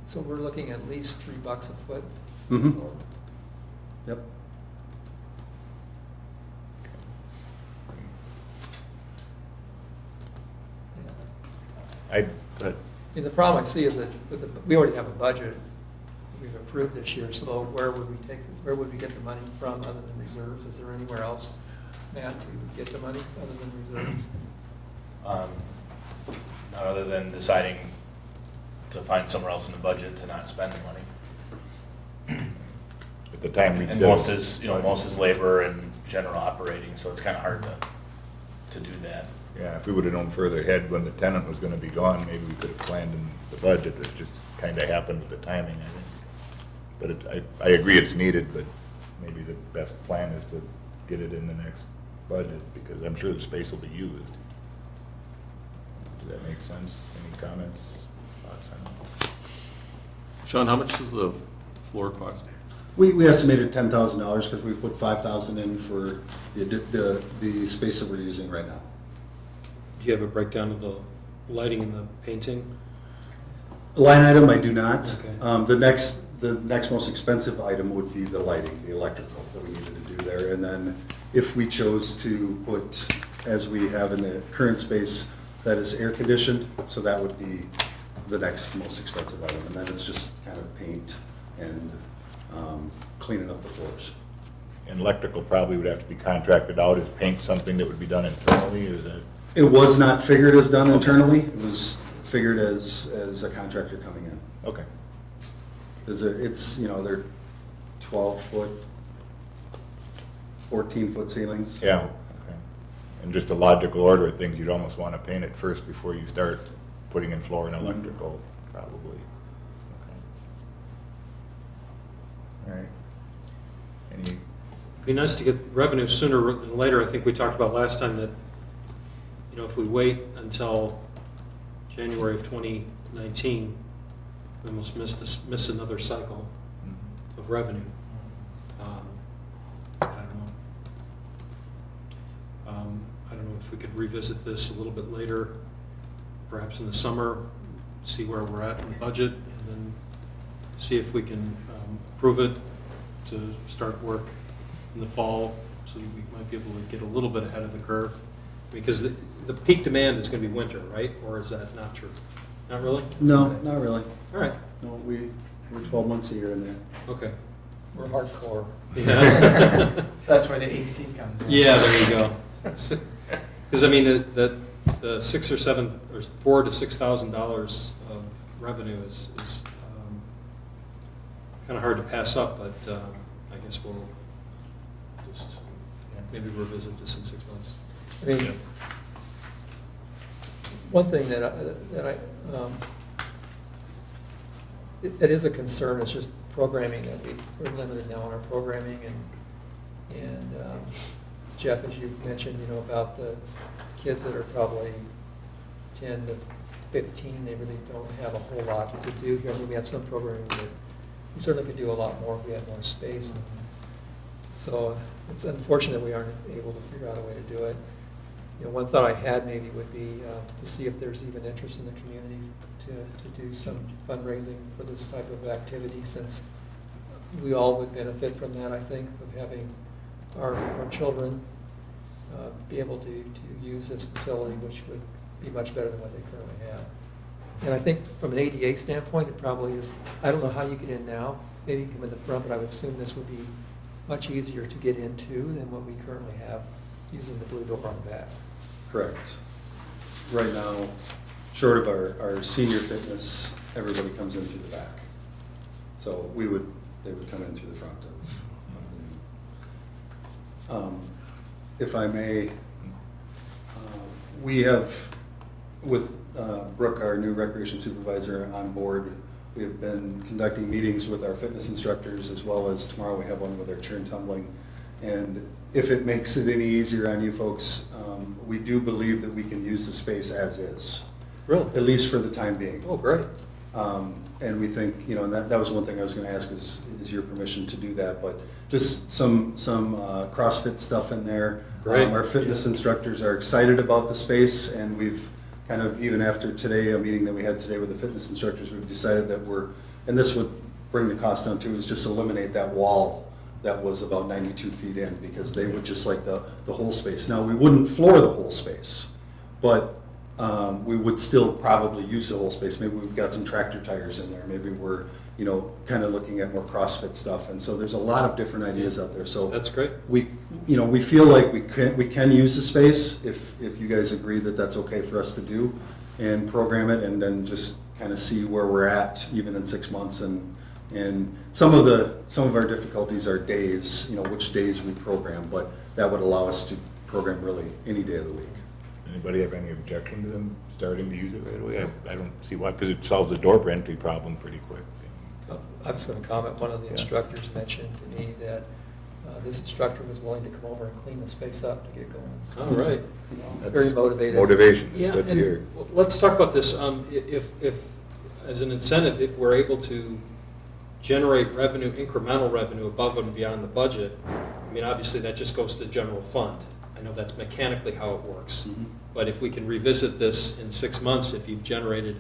So we're looking at least $3 a foot? Mhm. Or- Yep. yeah. But And the problem I see is that we already have a budget we've approved this year, so where would we get the money from other than reserves? Is there anywhere else, Matt, to get the money other than reserves? Not other than deciding to find somewhere else in the budget to not spend the money. at the time we And did. most is labor and general operating, so it's kind of hard to do that. Yeah, if we would have known further ahead when the tenant was gonna be gone, maybe we could have planned in the budget. It just kinda happened with the timing, I think. But I agree it's needed, but maybe the best plan is to get it in the next budget, because I'm sure the space will be used. Does that make sense? Any comments, thoughts on it? Sean, how much does the floor cost? We estimated $10,000 because we put 5,000 in for the space that we're using right now. Do you have a breakdown of the lighting and the painting? Line item, I do not. Okay. The next most expensive item would be the lighting, the electrical that we needed to do there. And then if we chose to put, as we have in the current space, that is air conditioned, so that would be the next most expensive item. And then it's just kind of paint and cleaning up the floors. And electrical probably would have to be contracted out. Is paint something that would be done internally, or is that? It was not figured as done internally. It was figured as a contractor coming in. Okay. It's, they're 12-foot, 14-foot ceilings. Yeah, okay. And just a logical order of things, you'd almost want to paint it first before you start putting in floor and electrical, probably. Okay. All right. Any, Be nice to get revenue sooner than later. I think we talked about last time that, if we wait until January of 2019, we almost miss another cycle of revenue. I don't know if we could revisit this a little bit later, perhaps in the summer, see where we're at in the budget, and then see if we can approve it to start work in the fall, so we might be able to get a little bit ahead of the curve. Because the peak demand is going to be winter, right? Or is that not true? Not really? No, not really. All right. No, we're 12 months a year in there. Okay. We're hardcore. Yeah. That's where the AC comes in. Yeah, there you go. Because I mean, the $6,000 or $7,000 or $4,000 to $6,000 of revenue is kind of hard to pass up. But guess we'll just maybe revisit this in 6 months. I mean, one thing that it is a concern, is just programming, that we're limited now on our programming, and Jeff, as you mentioned, about the kids that are probably 10 to 15, they really don't have a whole lot to do here. I mean, we have some programming, but we certainly could do a lot more if we had more space. So it's unfortunate we aren't able to figure out a way to do it. One thought I had maybe would be to see if there's even interest in the community to do some fundraising for this type of activity, since we all would benefit from that, I think, of having our children be able to use this facility, which would be much better than what they currently have. And I think from an ADA standpoint, it probably is, I don't know how you get in now, maybe you come in the front, but I would assume this would be much easier to get into than what we currently have using the blue door on the back. Correct. Right now, short of our senior fitness, everybody comes in through the back. So they would come in through the front of if I may, we have, with Brooke, our new recreation supervisor, on board, we have been conducting meetings with our fitness instructors, as well as tomorrow we have one with our turn tumbling. And if it makes it any easier on you folks, we do believe that we can use the space as is. Really? At least for the time being. Oh, great. And we think, and that was one thing I was going to ask, is your permission to do that, but just some CrossFit stuff in there. Great. Our fitness instructors are excited about the space, and we've kind of, even after today, a meeting that we had today with the fitness instructors, we've decided that and this would bring the cost down too, is just eliminate that wall that was about 92 feet in, because they would just like the whole space. Now, we wouldn't floor the whole space, but we would still probably use the whole space. Maybe we've got some tractor tires in there. Maybe we're, kind of looking at more CrossFit stuff. And so there's a lot of different ideas out there. So That's great. we feel like we can use the space if you guys agree that that's okay for us to do, and program it, and then just kind of see where we're at even in 6 months. And some of our difficulties are days, which days we program, but that would allow us to program really any day of the week. Anybody have any objection to them starting to use it right away? I don't see why, because it solves the door entry problem pretty quick. I was going to comment, one of the instructors mentioned to me that this instructor was willing to come over and clean the space up to get going. So, All right. very motivated. Motivation, Yeah, it's good to hear. and let's talk about this. If as an incentive, if we're able to generate revenue, incremental revenue above and beyond the budget, I mean, obviously that just goes to the general fund. I know that's mechanically how it works. Mm-hmm. But if we can revisit this in 6 months, if you've generated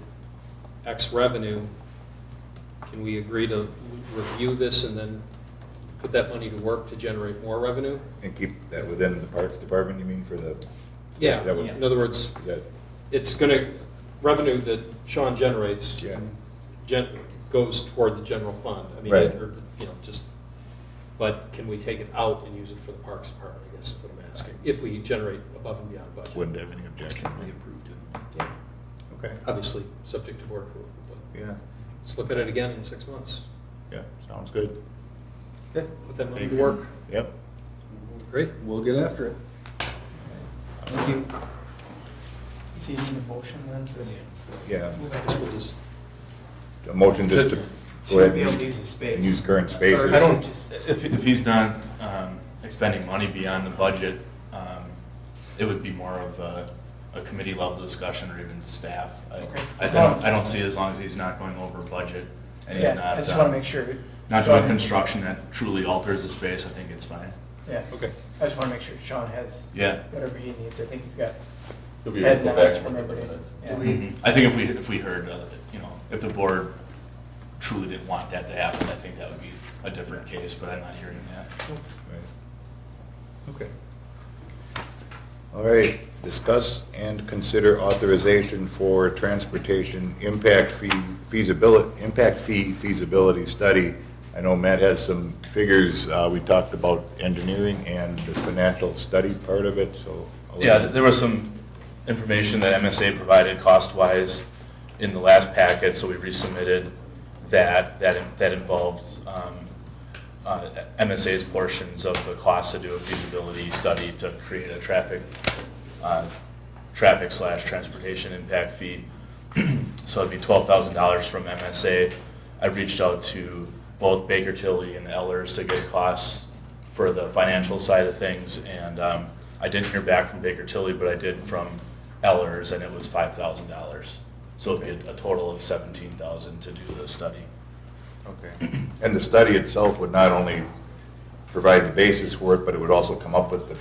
X revenue, can we agree to review this and then put that money to work to generate more revenue? And keep that within the Parks Department, you mean, for the? Yeah, that would- in other words, is that- it's going to, revenue that Sean generates Yeah. goes toward the general fund. I mean, Right. but can we take it out and use it for the Parks Department, I guess is what I'm asking, if we generate above and beyond budget. Wouldn't have any objection. We approved it. Yeah. Okay, Obviously, subject to board approval, but yeah, let's look at it again in 6 months. yeah, sounds good. Okay, Put that money Thank to you. work. Yep. Great. we'll get after it. Thank you. So you need a motion then to? Yeah, I guess we'll just a motion just to go ahead be able to and use the space. and use current spaces. I don't, if he's not expending money beyond the budget, it would be more of a committee level discussion or even staff. I don't see, as long as he's not going over budget and he's Yeah, not. I just want to make sure. Not doing construction that truly alters the space, I think it's fine. Yeah, Okay. I just want to make sure Sean has Yeah. whatever he needs. I think he's got He'll be able to head go back nods and from look at the everybody. minutes. Yeah. I think if we heard, if the board truly didn't want that to happen, I think that would be a different case, but I'm not hearing that. Right. Okay. All right, discuss and consider authorization for transportation impact fee feasibility study. I know Matt has some figures. We talked about engineering and the financial study part of it, so. Yeah, there was some information that MSA provided cost-wise in the last packet, so we resubmitted that. That involved MSA's portions of the cost to do a feasibility study to create a traffic/transportation impact fee. So it'd be $12,000 from MSA. I reached out to both Baker Tilly and Ellers to get costs for the financial side of things, and I didn't hear back from Baker Tilly, but I did from Ellers, and it was $5,000. So it'd be a total of $17,000 to do the study. Okay. And the study itself would not only provide the basis for it, but it would also come up with the,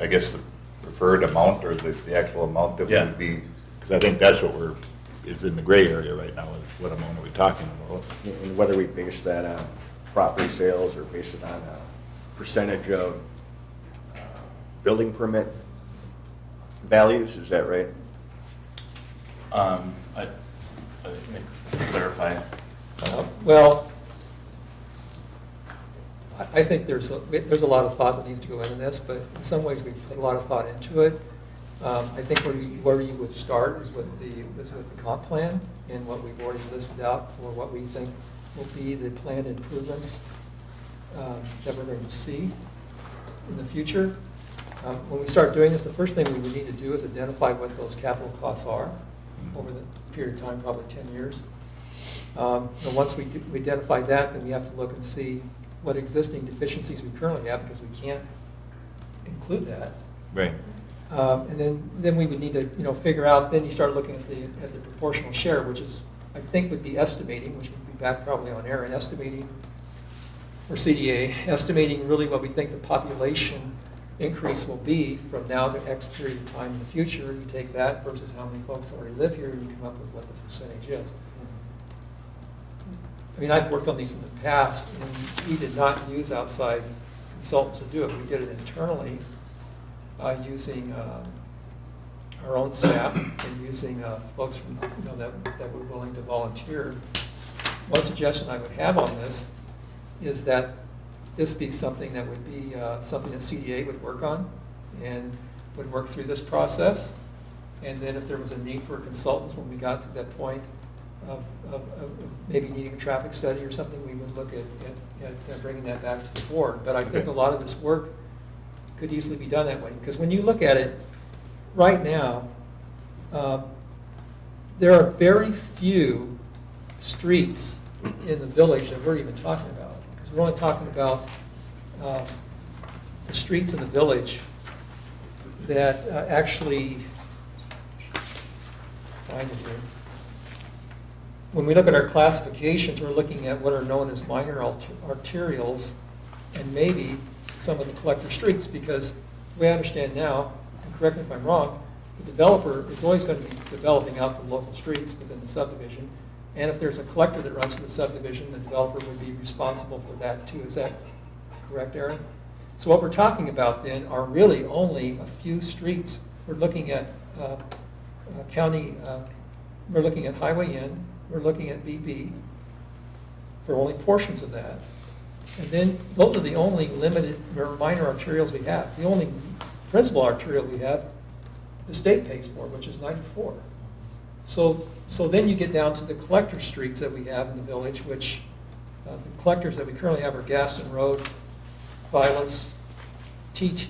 I guess, the preferred amount or the actual amount that Yeah. would be, because I think that's what is in the gray area right now, is what amount are we talking about? And whether we base that on property sales or base it on a percentage of building permit values, is that right? I clarify. Well, I think there's a lot of thought that needs to go into this, but in some ways we've put a lot of thought into it. I think where you would start is with the comp plan and what we've already listed out for what we think will be the planned improvements that we're going to see in the future. When we start doing this, the first thing we would need to do is identify what those capital costs are over the period of time, probably 10 years. And once we identify that, then we have to look and see what existing deficiencies we currently have, because we can't include that. Right. And then we would need to, figure out, then you start looking at the proportional share, which is, I think would be estimating, which would be back probably on air, and estimating, or CDA, estimating really what we think the population increase will be from now to X period of time in the future. You take that versus how many folks already live here, and you come up with what the percentage is. I mean, I've worked on these in the past, and we did not use outside consultants to do it. We did it internally using our own staff and using folks from, that were willing to volunteer. One suggestion I would have on this is that this be something that would be something that CDA would work on and would work through this process. And then if there was a need for consultants when we got to that point of maybe needing a traffic study or something, we would look at bringing that back to the board. But I think a lot of this work could easily be done that way. Because when you look at it, right now, there are very few streets in the village that we're even talking about. Because we're only talking about the streets in the village that actually, find it here. When we look at our classifications, we're looking at what are known as minor arterials and maybe some of the collector streets, because the way I understand now, and correct me if I'm wrong, the developer is always going to be developing out the local streets within the subdivision. And if there's a collector that runs through the subdivision, the developer would be responsible for that too. Is that correct, Aaron? So what we're talking about then are really only a few streets. We're looking at we're looking at Highway N, we're looking at BB for only portions of that. And then those are the only limited or minor arterials we have. The only principal arterial we have, the state pays for, which is 94. So then you get down to the collector streets that we have in the village, which the collectors that we currently have are Gaston Road, Vilas, TT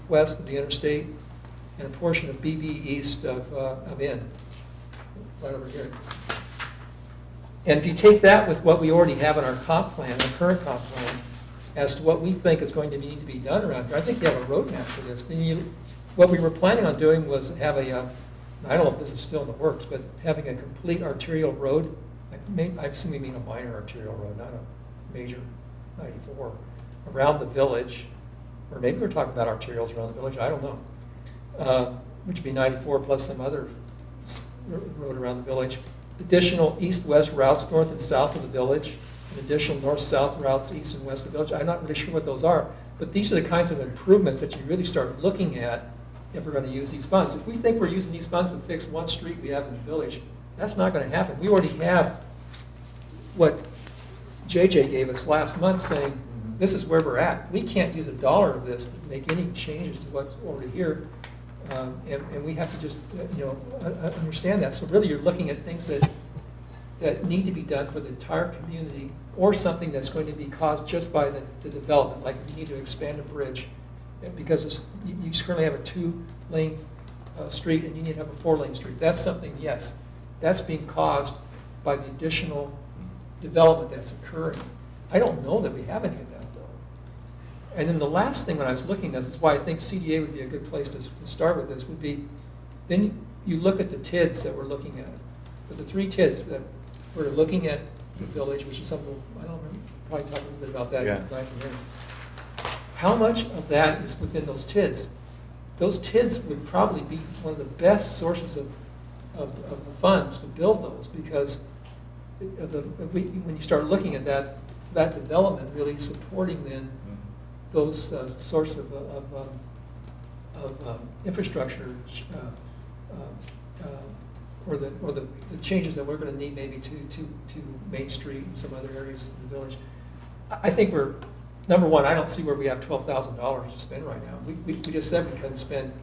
west of the interstate, and a portion of BB east of N, right over here. And if you take that with what we already have in our comp plan, our current comp plan, as to what we think is going to need to be done around here, I think you have a roadmap for this. What we were planning on doing was have I don't know if this is still in the works, but having a complete arterial road, I assume we mean a minor arterial road, not a major 94, around the village, or maybe we're talking about arterials around the village, I don't know, which would be 94 plus some other road around the village. Additional east-west routes north and south of the village, and additional north-south routes east and west of the village. I'm not really sure what those are, but these are the kinds of improvements that you really start looking at if we're going to use these funds. If we think we're using these funds to fix one street we have in the village, that's not going to happen. We already have what JJ gave us last month saying, this is where we're at. We can't use $1 of this to make any changes to what's already here. And we have to just understand that. So really you're looking at things that that need to be done for the entire community, or something that's going to be caused just by the development, like you need to expand a bridge, because you currently have a 2-lane street and you need to have a 4-lane street. That's something, yes, that's being caused by the additional development that's occurring. I don't know that we have any of that, though. And then the last thing when I was looking at this is why I think CDA would be a good place to start with this, would be, then you look at the TIDs that we're looking at. But the 3 TIDs that we're looking at the village, which is something, I don't remember, probably talk a little bit about that Yeah. tonight here. How much of that is within those TIDs? Those TIDs would probably be one of the best sources of the funds to build those, because when you start looking at that development really supporting then those sorts of infrastructure or the changes that we're going to need maybe to Main Street and some other areas in the village. I think we're, number one, I don't see where we have $12,000 to spend right now. We just said we couldn't spend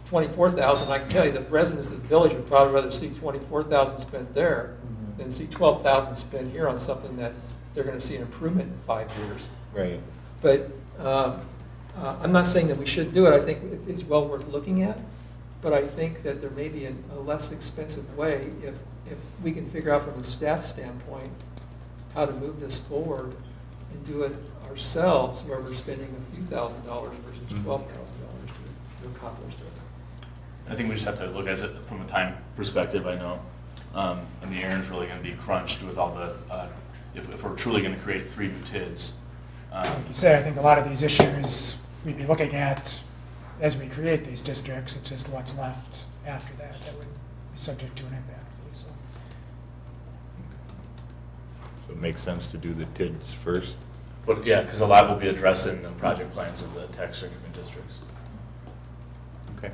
$24,000. I can tell you the residents of the village would probably rather see $24,000 spent there than see $12,000 spent here on something that's they're going to see an improvement in 5 years. Right. But I'm not saying that we should do it. I think it's well worth looking at. But I think that there may be a less expensive way if we can figure out from a staff standpoint how to move this forward and do it ourselves, where we're spending a few $1,000s versus $12,000 to accomplish this. I think we just have to look at it from a time perspective. I know, I mean, Aaron's really going to be crunched with all the, if we're truly going to create 3 new TIDs. Like you say, I think a lot of these issues we'd be looking at as we create these districts. It's just what's left after that would be subject to an impact fee. So it makes sense to do the TIDs first. But yeah, because a lot will be addressed in the project plans of the tax segment districts. Okay.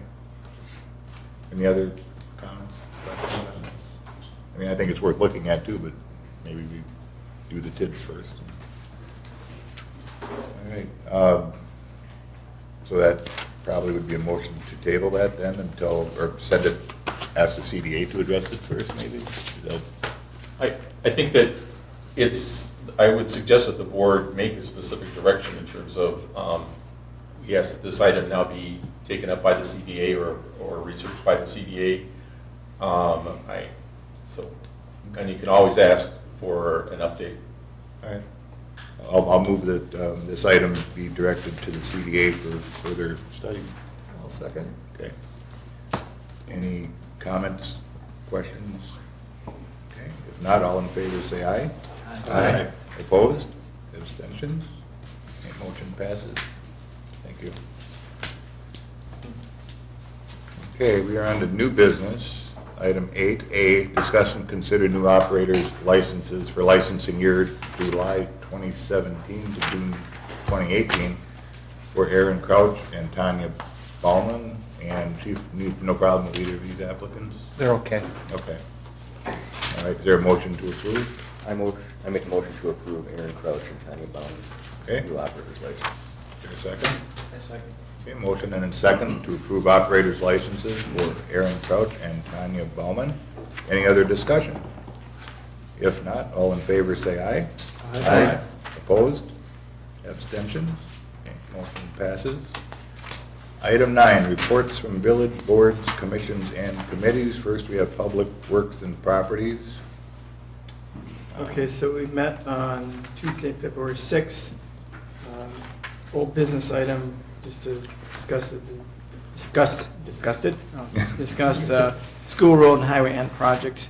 Any other comments? Questions? I mean, I think it's worth looking at too, but maybe we do the TIDs first. All right. So that probably would be a motion to table that then until, or send it, ask the CDA to address it first, maybe? Is that- I think that I would suggest that the board make a specific direction in terms of, yes, this item now be taken up by the CDA or researched by the CDA. And you can always ask for an update. All right. I'll move that this item be directed to the CDA for further study. I'll second. Okay. Any comments, questions? Okay. If not, all in favor say aye. Aye. Opposed? Abstentions? Okay, motion passes. Thank you. Okay, we are on to new business. Item 8A, discuss and consider new operators licenses for licensing year July 2017 to June 2018 for Aaron Crouch and Tanya Baumann. And Chief, no problem with either of these applicants? They're okay. Okay. All right, is there a motion to approve? I make a motion to approve Aaron Crouch and Tanya Baumann, Okay, new operator's license. is there a second? I second. Okay, motion and a second to approve operators licenses for Aaron Crouch and Tanya Baumann. Any other discussion? If not, all in favor say aye. Aye. Opposed? Abstentions? Okay, motion passes. Item 9, reports from village boards, commissions, and committees. First, we have Public Works and Properties. Okay, so we met on Tuesday, February 6th. Full business item, just to discuss school road and highway end project.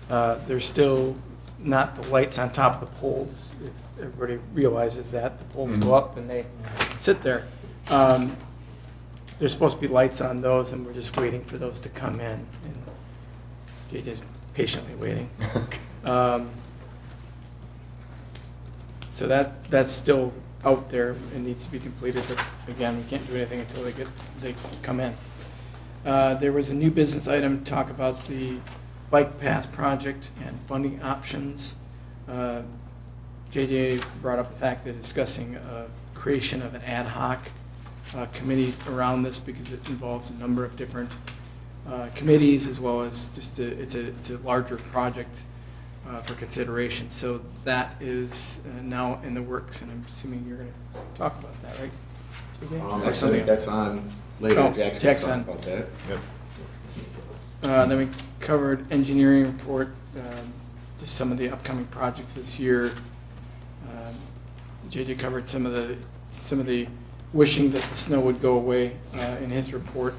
There's still not the lights on top of the poles. If everybody realizes that, the poles go up and they sit there. There's supposed to be lights on those, and we're just waiting for those to come in. And JJ's patiently waiting. So that's still out there and needs to be completed, but again, we can't do anything until they come in. There was a new business item, talk about the bike path project and funding options. JJ brought up the fact that discussing creation of an ad hoc committee around this because it involves a number of different committees, as well as just it's a larger project for consideration. So that is now in the works, and I'm assuming you're going to talk about that, right? JJ? Or I something think that's on later. Oh, Jack's Jack's gonna on. talk about that. Yep. Then we covered engineering report, just some of the upcoming projects this year. JJ covered some of the wishing that the snow would go away in his report,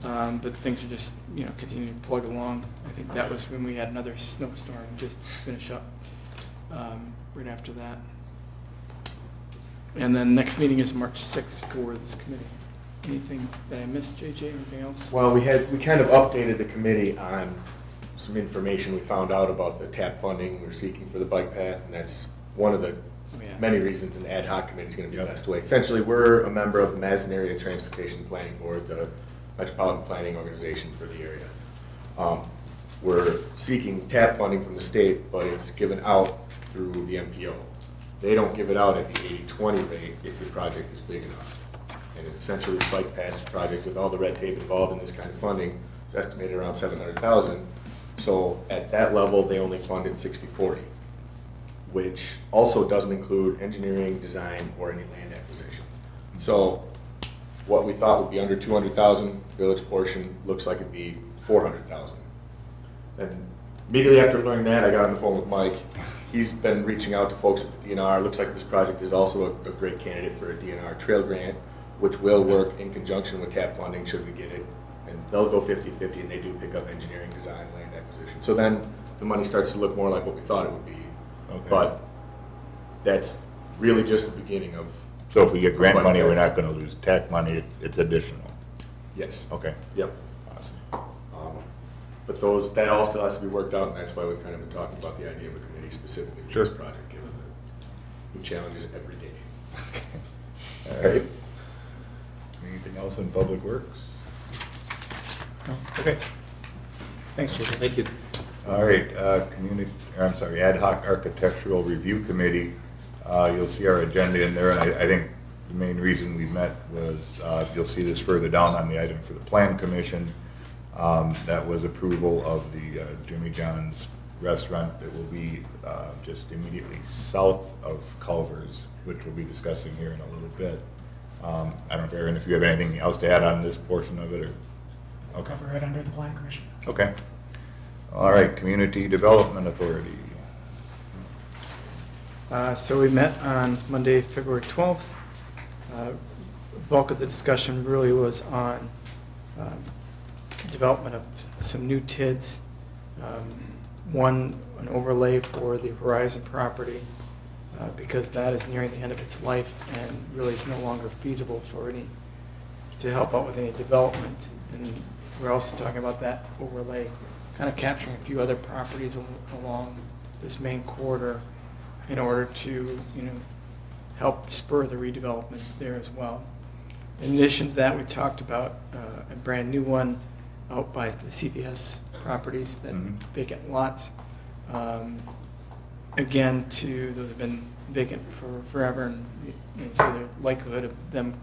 but things are just continuing to plug along. I think that was when we had another snowstorm just finish up right after that. And then next meeting is March 6th for this committee. Anything that I missed, JJ? Anything else? Well, we kind of updated the committee on some information we found out about the TAP funding we're seeking for the bike path, and that's one of the many reasons an ad hoc committee is going to be the best way. Essentially, we're a member of the Madison Area Transportation Planning Board, the metropolitan planning organization for the area. We're seeking TAP funding from the state, but it's given out through the MPO. They don't give it out at the 80-20 rate if your project is big enough. And it's essentially this bike path project with all the red tape involved in this kind of funding is estimated around $700,000. So at that level, they only funded 60-40, which also doesn't include engineering, design, or any land acquisition. So what we thought would be under 200,000, village portion looks like it'd be 400,000. Then immediately after learning that, I got on the phone with Mike. He's been reaching out to folks at the DNR. Looks like this project is also a great candidate for a DNR trail grant, which will work in conjunction with TAP funding should we get it. And they'll go 50-50, and they do pick up engineering, design, land acquisition. So then the money starts to look more like what we thought it would be. Okay. But that's really just the beginning of... So if we get grant money, we're not going to lose TAC money, it's additional? Yes. Okay. Yep. But that all still has to be worked out, and that's why we've kind of been talking about the idea of a committee specifically for this project, given the new challenges every day. All right. Anything else in Public Works? No? Okay. Thanks, JJ. Thank you. All right, Ad hoc Architectural Review Committee. You'll see our agenda in there, and I think the main reason we met was, you'll see this further down on the item for the Plan Commission. That was approval of the Jimmy John's restaurant that will be just immediately south of Culver's, which we'll be discussing here in a little bit. I don't know if Aaron, if you have anything else to add on this portion of it, or okay. Cover it under the Plan Commission. Okay. All right, Community Development Authority. So we met on Monday, February 12th. Bulk of the discussion really was on development of some new TIDs. One, an overlay for the Horizon property, because that is nearing the end of its life and really is no longer feasible to help out with any development. And we're also talking about that overlay, kind of capturing a few other properties along this main corridor in order to, help spur the redevelopment there as well. In addition to that, we talked about a brand new one out by the CVS properties, that vacant lots. Again, those have been vacant for forever, and so the likelihood of them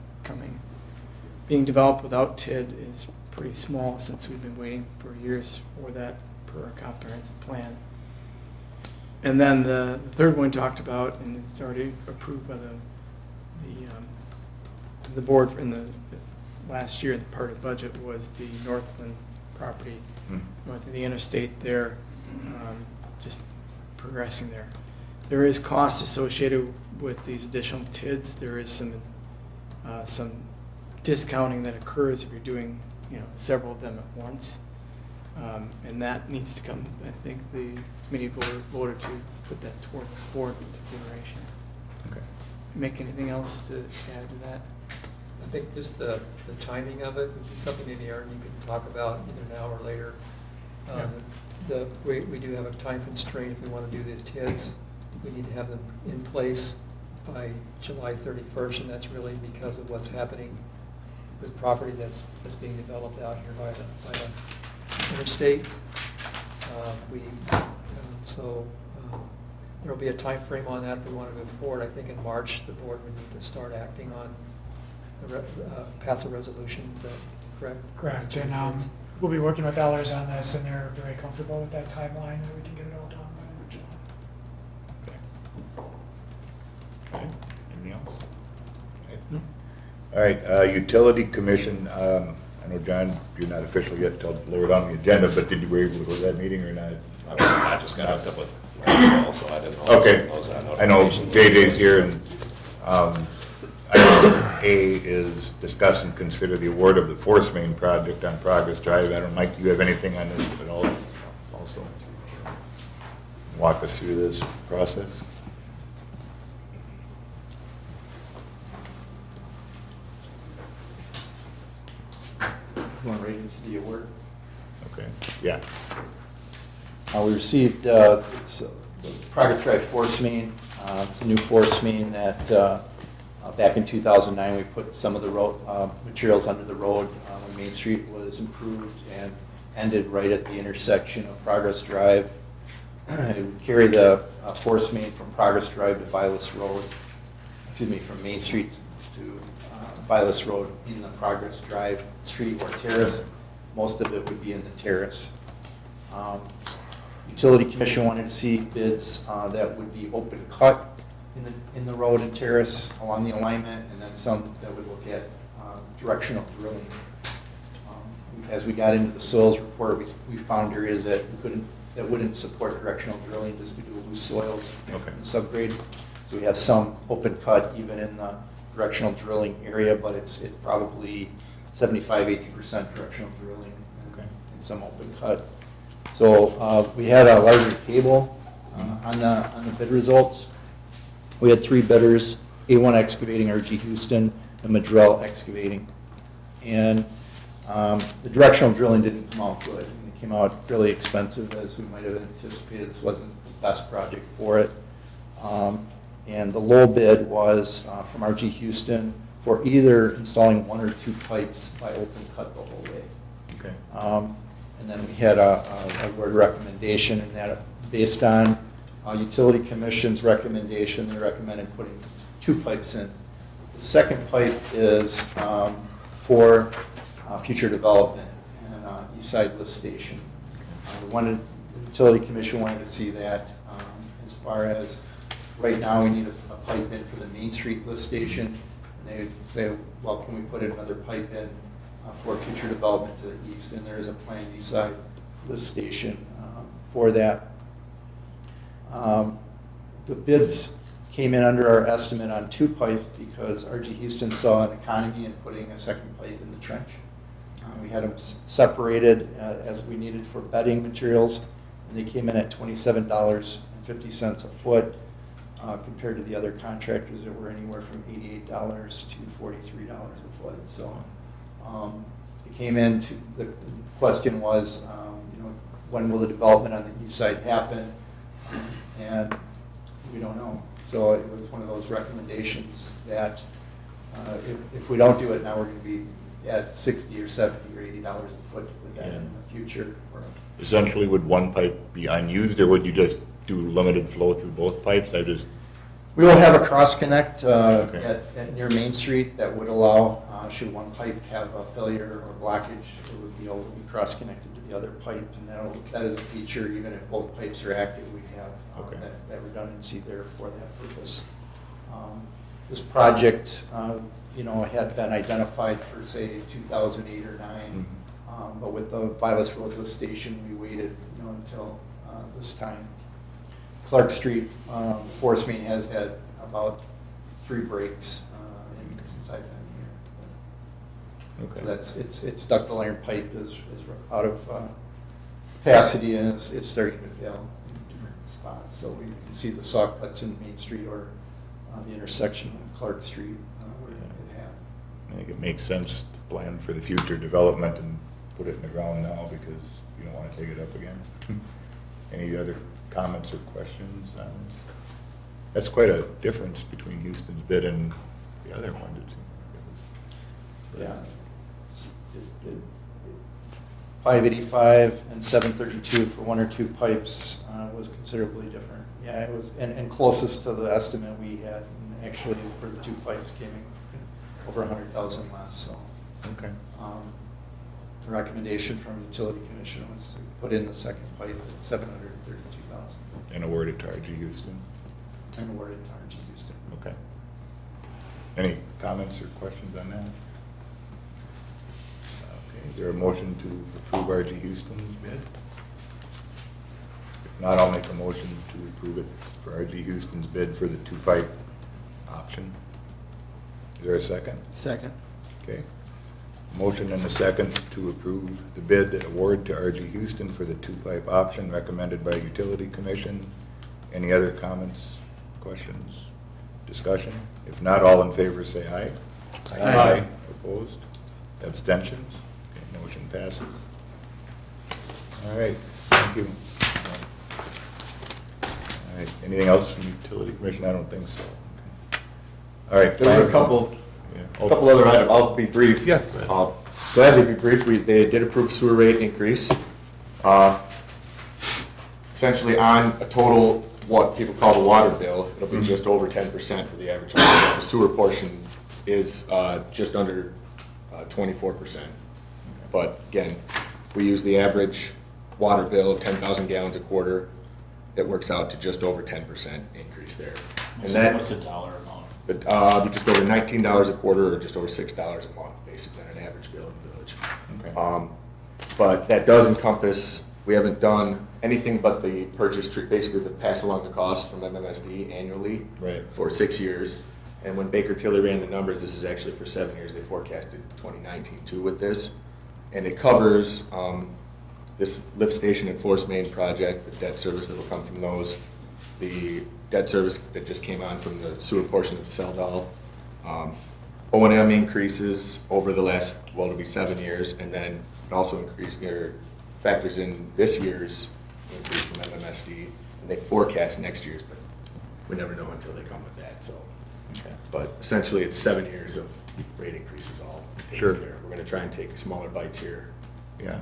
being developed without TID is pretty small, since we've been waiting for years for that per our comprehensive plan. And then the third one talked about, and it's already approved by the board in the last year, the part of the budget, was the Northland property, north of the interstate there, just progressing there. There is cost associated with these additional TIDs. There is some discounting that occurs if you're doing several of them at once. And that needs to come, I think the committee voted to put that towards the board for consideration. Okay. Make anything else to add to that? I think just the timing of it would be something maybe, Aaron, you could talk about either now or later. We do have a time constraint if we want to do the TIDs. We need to have them in place by July 31st, and that's really because of what's happening with property that's being developed out here by the interstate. There will be a time frame on that if we want to move forward. I think in March the board would need to start acting on pass a resolution. Is that correct? Correct. And we'll be working with Ellers on this, and they're very comfortable with that timeline, and we can get it all done by March. All right, Utility Commission, I know, John, you're not official yet till lower down the agenda, but did you were able to go to that meeting or not? I just got hooked up with Randall, so I didn't know. Okay, I know JJ's here, and I know A is discuss and consider the award of the force main project on Progress Drive. I don't, Mike, do you have anything on this at all? Also, walk us through this process. You want to read into the award? Okay, yeah. We received it's, the Progress Drive force main. It's a new force main that back in 2009 we put some of the road materials under the road when Main Street was improved and ended right at the intersection of Progress Drive. It would carry the force main from Progress Drive to Vilas Road, excuse me, from Main Street to Vilas Road in the Progress Drive street or terrace. Most of it would be in the terrace. Utility Commission wanted to see bids that would be open cut in the road and terrace along the alignment, and then some that would look at directional drilling. As we got into the soils report, we found areas that wouldn't support directional drilling just due to loose soils and subgrade. So we have some open cut even in the directional drilling area, but it's probably 75–80% directional drilling and some open cut. So we had a larger table on the bid results. We had 3 bidders: A1 Excavating, RG Houston, and Madrell Excavating. And the directional drilling didn't come out good. It came out fairly expensive, as we might have anticipated. This wasn't the best project for it. And the low bid was from RG Houston for either installing 1 or 2 pipes by open cut the whole way. Okay. And then we had a word recommendation, and that based on Utility Commission's recommendation, they recommended putting 2 pipes in. The second pipe is for future development and East Side Lift Station. The Utility Commission wanted to see that as far as right now we need a pipe in for the Main Street Lift Station. And they would say, well, can we put another pipe in for future development to the east? And there is a planned East Side Lift Station for that. The bids came in under our estimate on 2 pipes because RG Houston saw an economy in putting a second pipe in the trench. We had them separated as we needed for bedding materials, and they came in at $27.50 a foot compared to the other contractors that were anywhere from $88 to $43 a foot. So it came in to, the question was, when will the development on the east side happen? And we don't know. So it was one of those recommendations that if we don't do it now, we're going to be at $60 or $70 or $80 a foot with that in the future. Essentially, would one pipe be unused, or would you just do limited flow through both pipes? We will have a cross connect at near Main Street that would allow, should one pipe have a failure or blockage, it would be able to be cross connected to the other pipe, and that is a feature. Even if both pipes are active, we have that redundancy there for that purpose. This project, had been identified for say 2008 or 9, but with the Vilas Road Lift Station, we waited until this time. Clark Street force main has had about 3 breaks since I've been here. Okay. So that's it's ductile iron pipe is out of capacity, and it's starting to fail in different spots. So we can see the saw cuts in Main Street or the intersection of Clark Street where it has. I think it makes sense to plan for the future development and put it in the ground now because you don't want to take it up again. Any other comments or questions? That's quite a difference between Houston's bid and the other one. Yeah. 585 and 732 for 1 or 2 pipes was considerably different. Yeah, it was, and closest to the estimate we had. And actually, for the 2 pipes came in over 100,000 less. So, okay. The recommendation from the Utility Commission was to put in the second pipe at 732,000. And awarded to RG Houston. And awarded to RG Houston. Okay. Any comments or questions on that? Okay, is there a motion to approve RG Houston's bid? If not, I'll make a motion to approve it for RG Houston's bid for the two-pipe option. Is there a second? Second. Okay. Motion and a second to approve the bid award to RG Houston for the two-pipe option recommended by Utility Commission. Any other comments, questions, discussion? If not, all in favor say aye. Aye. Opposed? Abstentions? Okay, motion passes. All right, thank you. All right, anything else from Utility Commission? I don't think so. Okay. All right. There were a couple other items. I'll be brief. Yeah. Gladly be brief. They did approve sewer rate increase. Essentially on a total, what people call the water bill, it'll be just over 10% for the average home. The sewer portion is just under 24%. But again, we use the average water bill of 10,000 gallons a quarter. It works out to just over 10% increase there. What's the dollar amount? But just over $19 a quarter, or just over $6 a month, basically, on an average bill in the village. Okay. But that does encompass, we haven't done anything but the purchase, basically the pass along the cost from MMSD annually for 6 years. And when Baker Tilly ran the numbers, this is actually for 7 years, they forecasted 2019 too with this. And it covers this lift station and force main project, the debt service that will come from those, the debt service that just came on from the sewer portion of Seldal, O&M increases over the last, well, it'll be 7 years, and then it also factors in this year's increase from MMSD, and they forecast next year's, but we never know until they come with that. So, but essentially, it's 7 years of rate increases all taken care of. We're going to try and take smaller bites here. Yeah.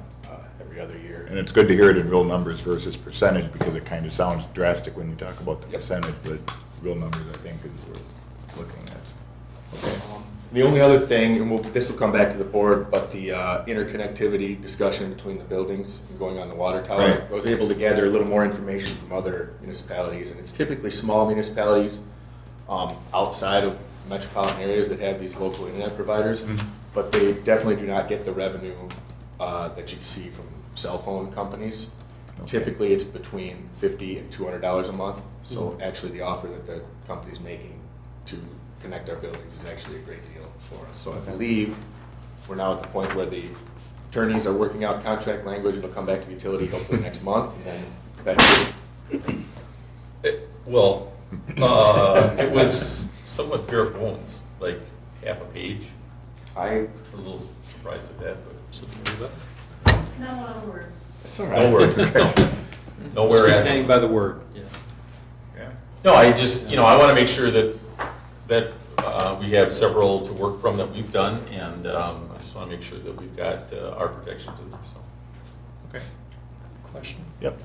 Every other year. And it's good to hear it in real numbers versus percentage, because it kind of sounds drastic when you talk about the percentage, but real numbers, I think, is worth looking at. Okay. The only other thing, and this will come back to the board, but the interconnectivity discussion between the buildings and going on the water tower. Right. I was able to gather a little more information from other municipalities, and it's typically small municipalities outside of metropolitan areas that have these local internet providers, but they definitely do not get the revenue that you see from cell phone companies. Okay. Typically, it's between $50 and $200 a month. So actually, the offer that the company's making to connect our buildings is actually a great deal for us. So I believe we're now at the point where the attorneys are working out contract language. It'll come back to utility hopefully next month, and then that's it. It was somewhat bare bones, like half a page. I was a little surprised at that, but Not a lot of words. It's all right. no word. No whereas. Hanging by the word. Yeah. No, I just, I want to make sure that we have several to work from that we've done, and I just want to make sure that we've got our protections in there. So. Okay. Question. Yep.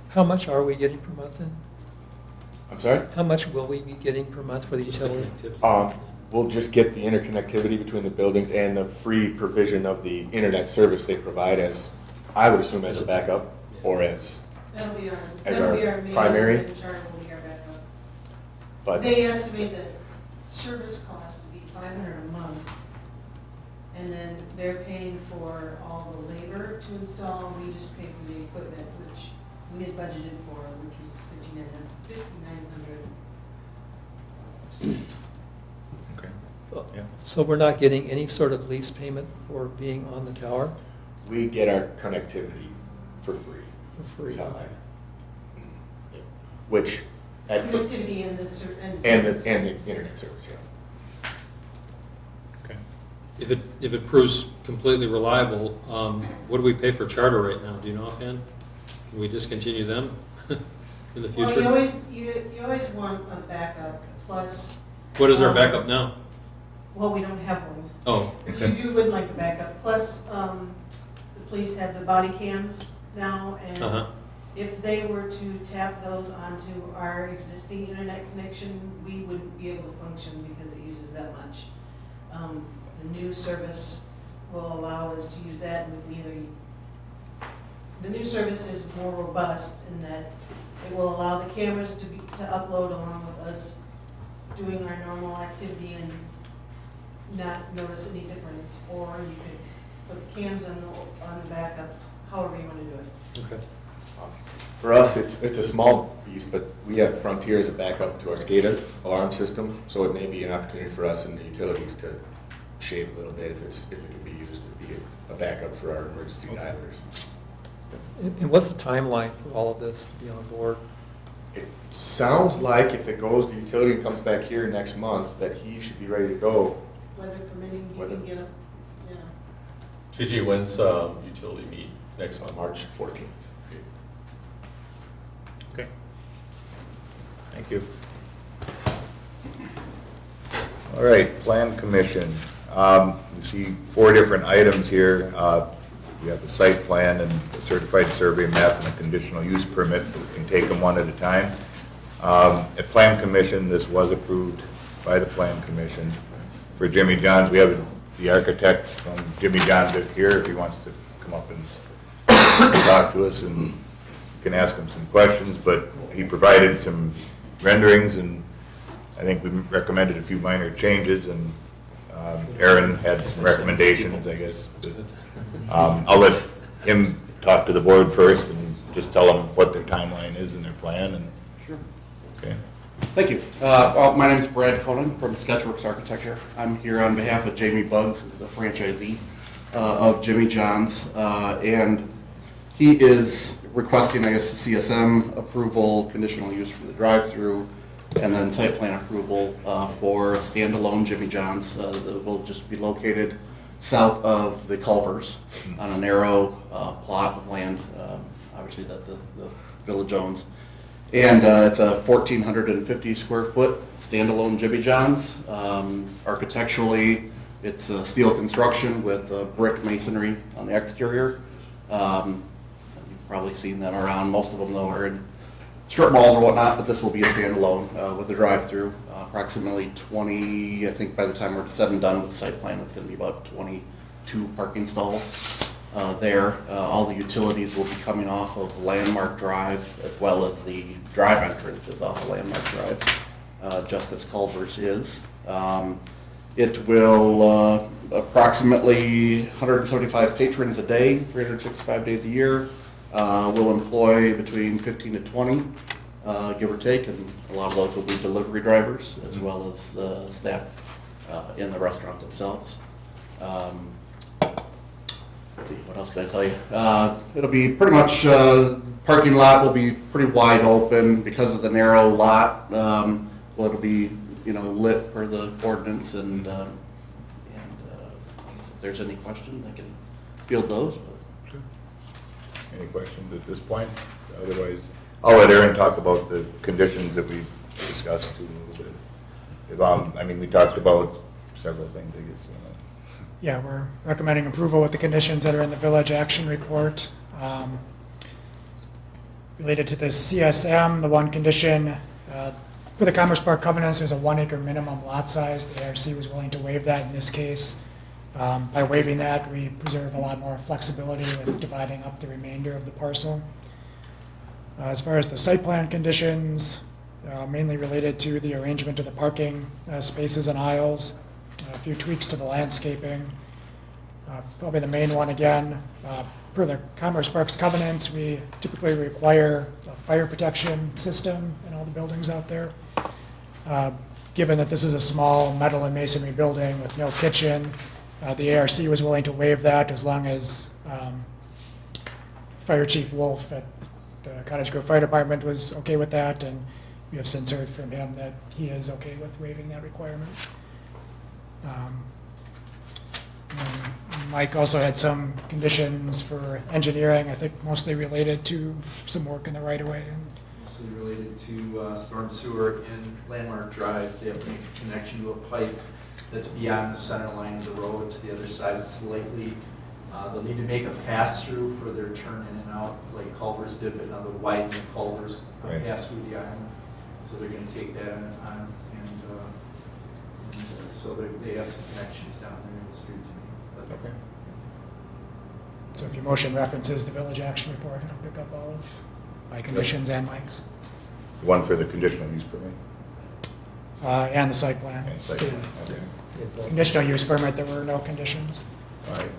How much are we getting per month then? I'm sorry? How much will we be getting per month for the utility? We'll just get the interconnectivity between the buildings and the free provision of the internet service they provide as, I would assume, as a backup or as That'll be our main primary. and charter will be our backup. But They estimate the service cost to be $500 a month, and then they're paying for all the labor to install. We just pay for the equipment, which we had budgeted for, which was $5,900. Okay. Yeah. So we're not getting any sort of lease payment for being on the tower? we get our connectivity for free. For free, is how okay. Which at Connectivity and the and service. the internet service, yeah. If it proves completely reliable, what do we pay for Charter right now? Do you know offhand? Can we discontinue them in the future? Well, you always want a backup plus. What is our backup now? Well, we don't have one. Oh. You would like a backup. Plus, the police have the body cams now, and if they were to tap those onto our existing internet connection, we wouldn't be able to function because it uses that much. The new service will allow us to use that, and we can either. The new service is more robust in that it will allow the cameras to upload along with us doing our normal activity and not notice any difference, or you could put the cams on the backup, however you want to do it. Okay. For us, it's a small piece, but we have Frontier as a backup to our SCADA alarm system, so it may be an opportunity for us in the utilities to shave a little bit if it can be used to be a backup for our emergency dialers. And what's the timeline for all of this to be on board? It sounds like if it goes to utility and comes back here next month, that he should be ready to go. Weather permitting, you can get up, yeah. JJ, when's utility meet next month? March 14th. Okay. Thank you. All right, Plan Commission. You see 4 different items here. We have the site plan and the certified survey map and a conditional use permit. We can take them one at a time. At Plan Commission, this was approved by the Plan Commission. For Jimmy Johns, we have the architect from Jimmy Johns here if he wants to come up and talk to us, and you can ask him some questions, but he provided some renderings, and I think we recommended a few minor changes, and Aaron had some recommendations, I guess. I'll let him talk to the board first and just tell them what their timeline is and their plan. And sure. Okay. Thank you. My name is Brad Conan from Sketchworks Architecture. I'm here on behalf of Jamie Buggs, the franchisee of Jimmy John's, and he is requesting, I guess, CSM approval, conditional use for the drive-through, and then site plan approval for a standalone Jimmy John's that will just be located south of the Culvers on a narrow plot of land, obviously that the Village owns. And it's a 1,450 square foot standalone Jimmy John's. Architecturally, it's steel construction with brick masonry on the exterior. You've probably seen them around. Most of them, though, are in strip malls or whatnot, but this will be a standalone with a drive-through. Approximately 20, I think by the time we're said and done with the site plan, it's going to be about 22 parking stalls there. All the utilities will be coming off of Landmark Drive, as well as the drive entrance is off of Landmark Drive, just as Culver's is. It will approximately 175 patrons a day, 365 days a year. We'll employ between 15 to 20, give or take, and a lot of those will be delivery drivers as well as staff in the restaurant themselves. Let's see, what else can I tell you? It'll be pretty much, parking lot will be pretty wide open because of the narrow lot. Well, it'll be, lit per the ordinance, and I guess if there's any questions, I can field those. Sure. Any questions at this point? Otherwise, I'll let Aaron talk about the conditions that we discussed too, a little bit. We talked about several things, I guess. Yeah, we're recommending approval with the conditions that are in the Village Action Report. Related to the CSM, the one condition, for the Commerce Park covenants, there's a 1 acre minimum lot size. The ARC was willing to waive that in this case. By waiving that, we preserve a lot more flexibility with dividing up the remainder of the parcel. As far as the site plan conditions, mainly related to the arrangement of the parking spaces and aisles, a few tweaks to the landscaping. Probably the main one again, per the Commerce Parks covenants, we typically require a fire protection system in all the buildings out there. Given that this is a small metal and masonry building with no kitchen, the ARC was willing to waive that as long as Fire Chief Wolf at the Cottage Grove Fire Department was okay with that, and we have since heard from him that he is okay with waiving that requirement. And Mike also had some conditions for engineering, I think mostly related to some work in the right-of-way. Mostly related to storm sewer in Landmark Drive. They have to make a connection to a pipe that's beyond the center line of the road to the other side slightly. They'll need to make a pass-through for their turn in and out, like Culver's did, but now they're widening the Culver's pass through the island. So they're going to take that on, and so they have some connections down there in the street to me. Okay. So if your motion references the Village Action Report, it'll pick up all of my conditions and Mike's. The one for the conditional use permit? and the site plan. Okay, site plan, okay. Conditional use permit, there were no conditions. All right.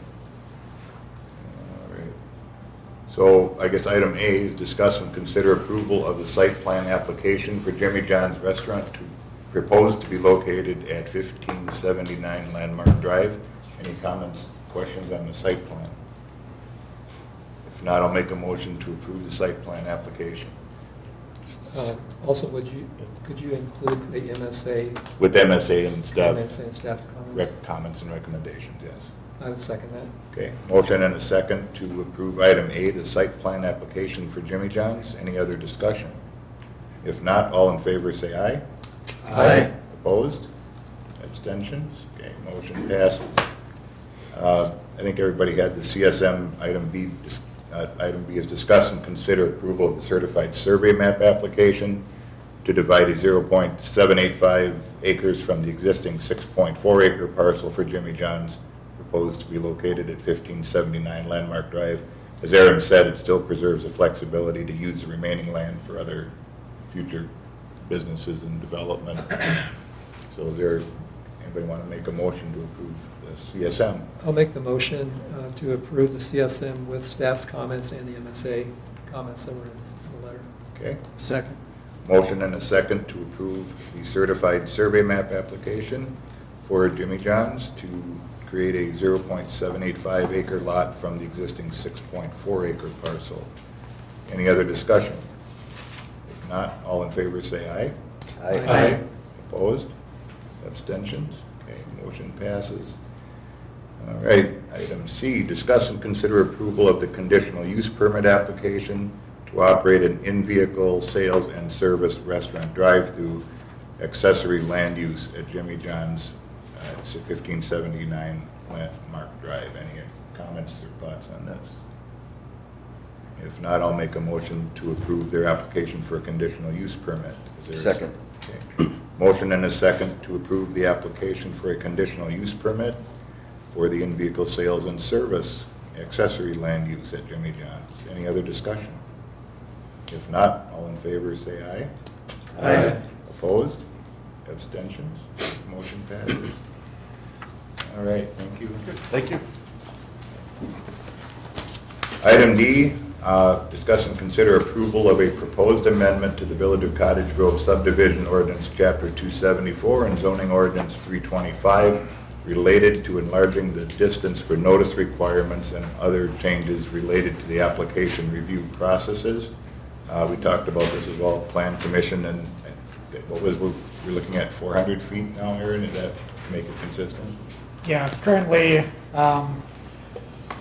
All right. So I guess item A is discuss and consider approval of the site plan application for Jimmy John's Restaurant to propose to be located at 1579 Landmark Drive. Any comments, questions on the site plan? If not, I'll make a motion to approve the site plan application. Also, could you include the MSA? With MSA and staff. MSA and staff's comments? Comments and recommendations, yes. I would second that. Okay, motion and a second to approve item A, the site plan application for Jimmy John's. Any other discussion? If not, all in favor say aye. Aye. Opposed? Abstentions? Okay, motion passes. I think everybody had the CSM item B. Item B is discuss and consider approval of the certified survey map application to divide a 0.785 acres from the existing 6.4 acre parcel for Jimmy John's, proposed to be located at 1579 Landmark Drive. As Aaron said, it still preserves the flexibility to use the remaining land for other future businesses and development. So is there, anybody want to make a motion to approve the CSM? I'll make the motion to approve the CSM with staff's comments and the MSA comments that were in the letter. Okay. Second. Motion and a second to approve the certified survey map application for Jimmy John's to create a 0.785 acre lot from the existing 6.4 acre parcel. Any other discussion? If not, all in favor say aye. Aye. Opposed? Abstentions? Okay, motion passes. All right, item C, discuss and consider approval of the conditional use permit application to operate an in-vehicle sales and service restaurant drive-through accessory land use at Jimmy John's, 1579 Landmark Drive. Any comments or thoughts on this? If not, I'll make a motion to approve their application for a conditional use permit. Is there a Second. Okay. Motion and a second to approve the application for a conditional use permit for the in-vehicle sales and service accessory land use at Jimmy John's. Any other discussion? If not, all in favor say aye. Aye. Opposed? Abstentions? Motion passes. All right, thank you. Thank you. Item D, discuss and consider approval of a proposed amendment to the Village of Cottage Grove subdivision ordinance, Chapter 274, and zoning ordinance 325, related to enlarging the distance for notice requirements and other changes related to the application review processes. We talked about this as well, Plan Commission, and what was, we're looking at 400 feet now, Aaron, is that to make it consistent? Yeah, currently,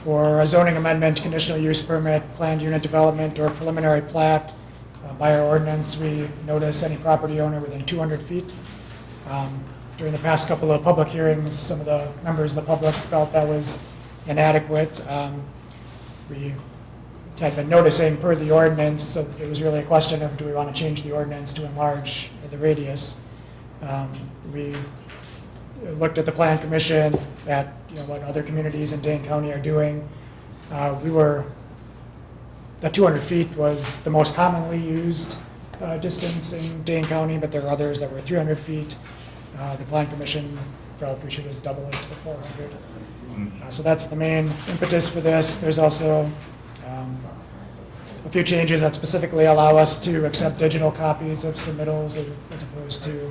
for a zoning amendment, conditional use permit, planned unit development, or preliminary plat, by our ordinance, we notice any property owner within 200 feet. During the past couple of public hearings, some of the members of the public felt that was inadequate. We had been noticing per the ordinance, so it was really a question of do we want to change the ordinance to enlarge the radius. We looked at the Plan Commission, at what other communities in Dane County are doing. The 200 feet was the most commonly used distance in Dane County, but there are others that were 300 feet. The Plan Commission felt we should just double it to the 400. So that's the main impetus for this. There's also a few changes that specifically allow us to accept digital copies of submittals as opposed to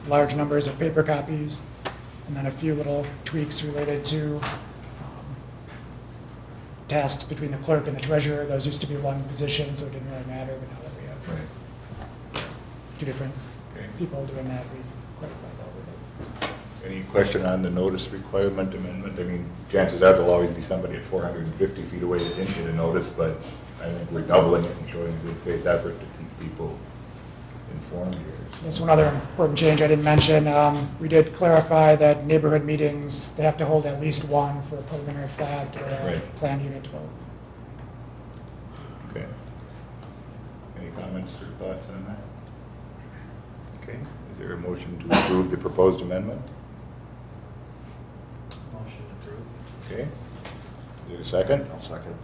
large numbers of paper copies, and then a few little tweaks related to tasks between the clerk and the treasurer. Those used to be one position, so it didn't really matter, but now that we have two different people doing that, we clarified that with it. Any question on the notice requirement amendment? I mean, chances are there'll always be somebody at 450 feet away that didn't get a notice, but I think we're doubling it and showing a good faith effort to keep people informed here. Yes, one other important change I didn't mention, we did clarify that neighborhood meetings, they have to hold at least one for a preliminary plat or a planned unit development. Okay. Any comments or thoughts on that? Okay. Is there a motion to approve the proposed amendment? Motion approved. Okay. Is there a second? I'll second.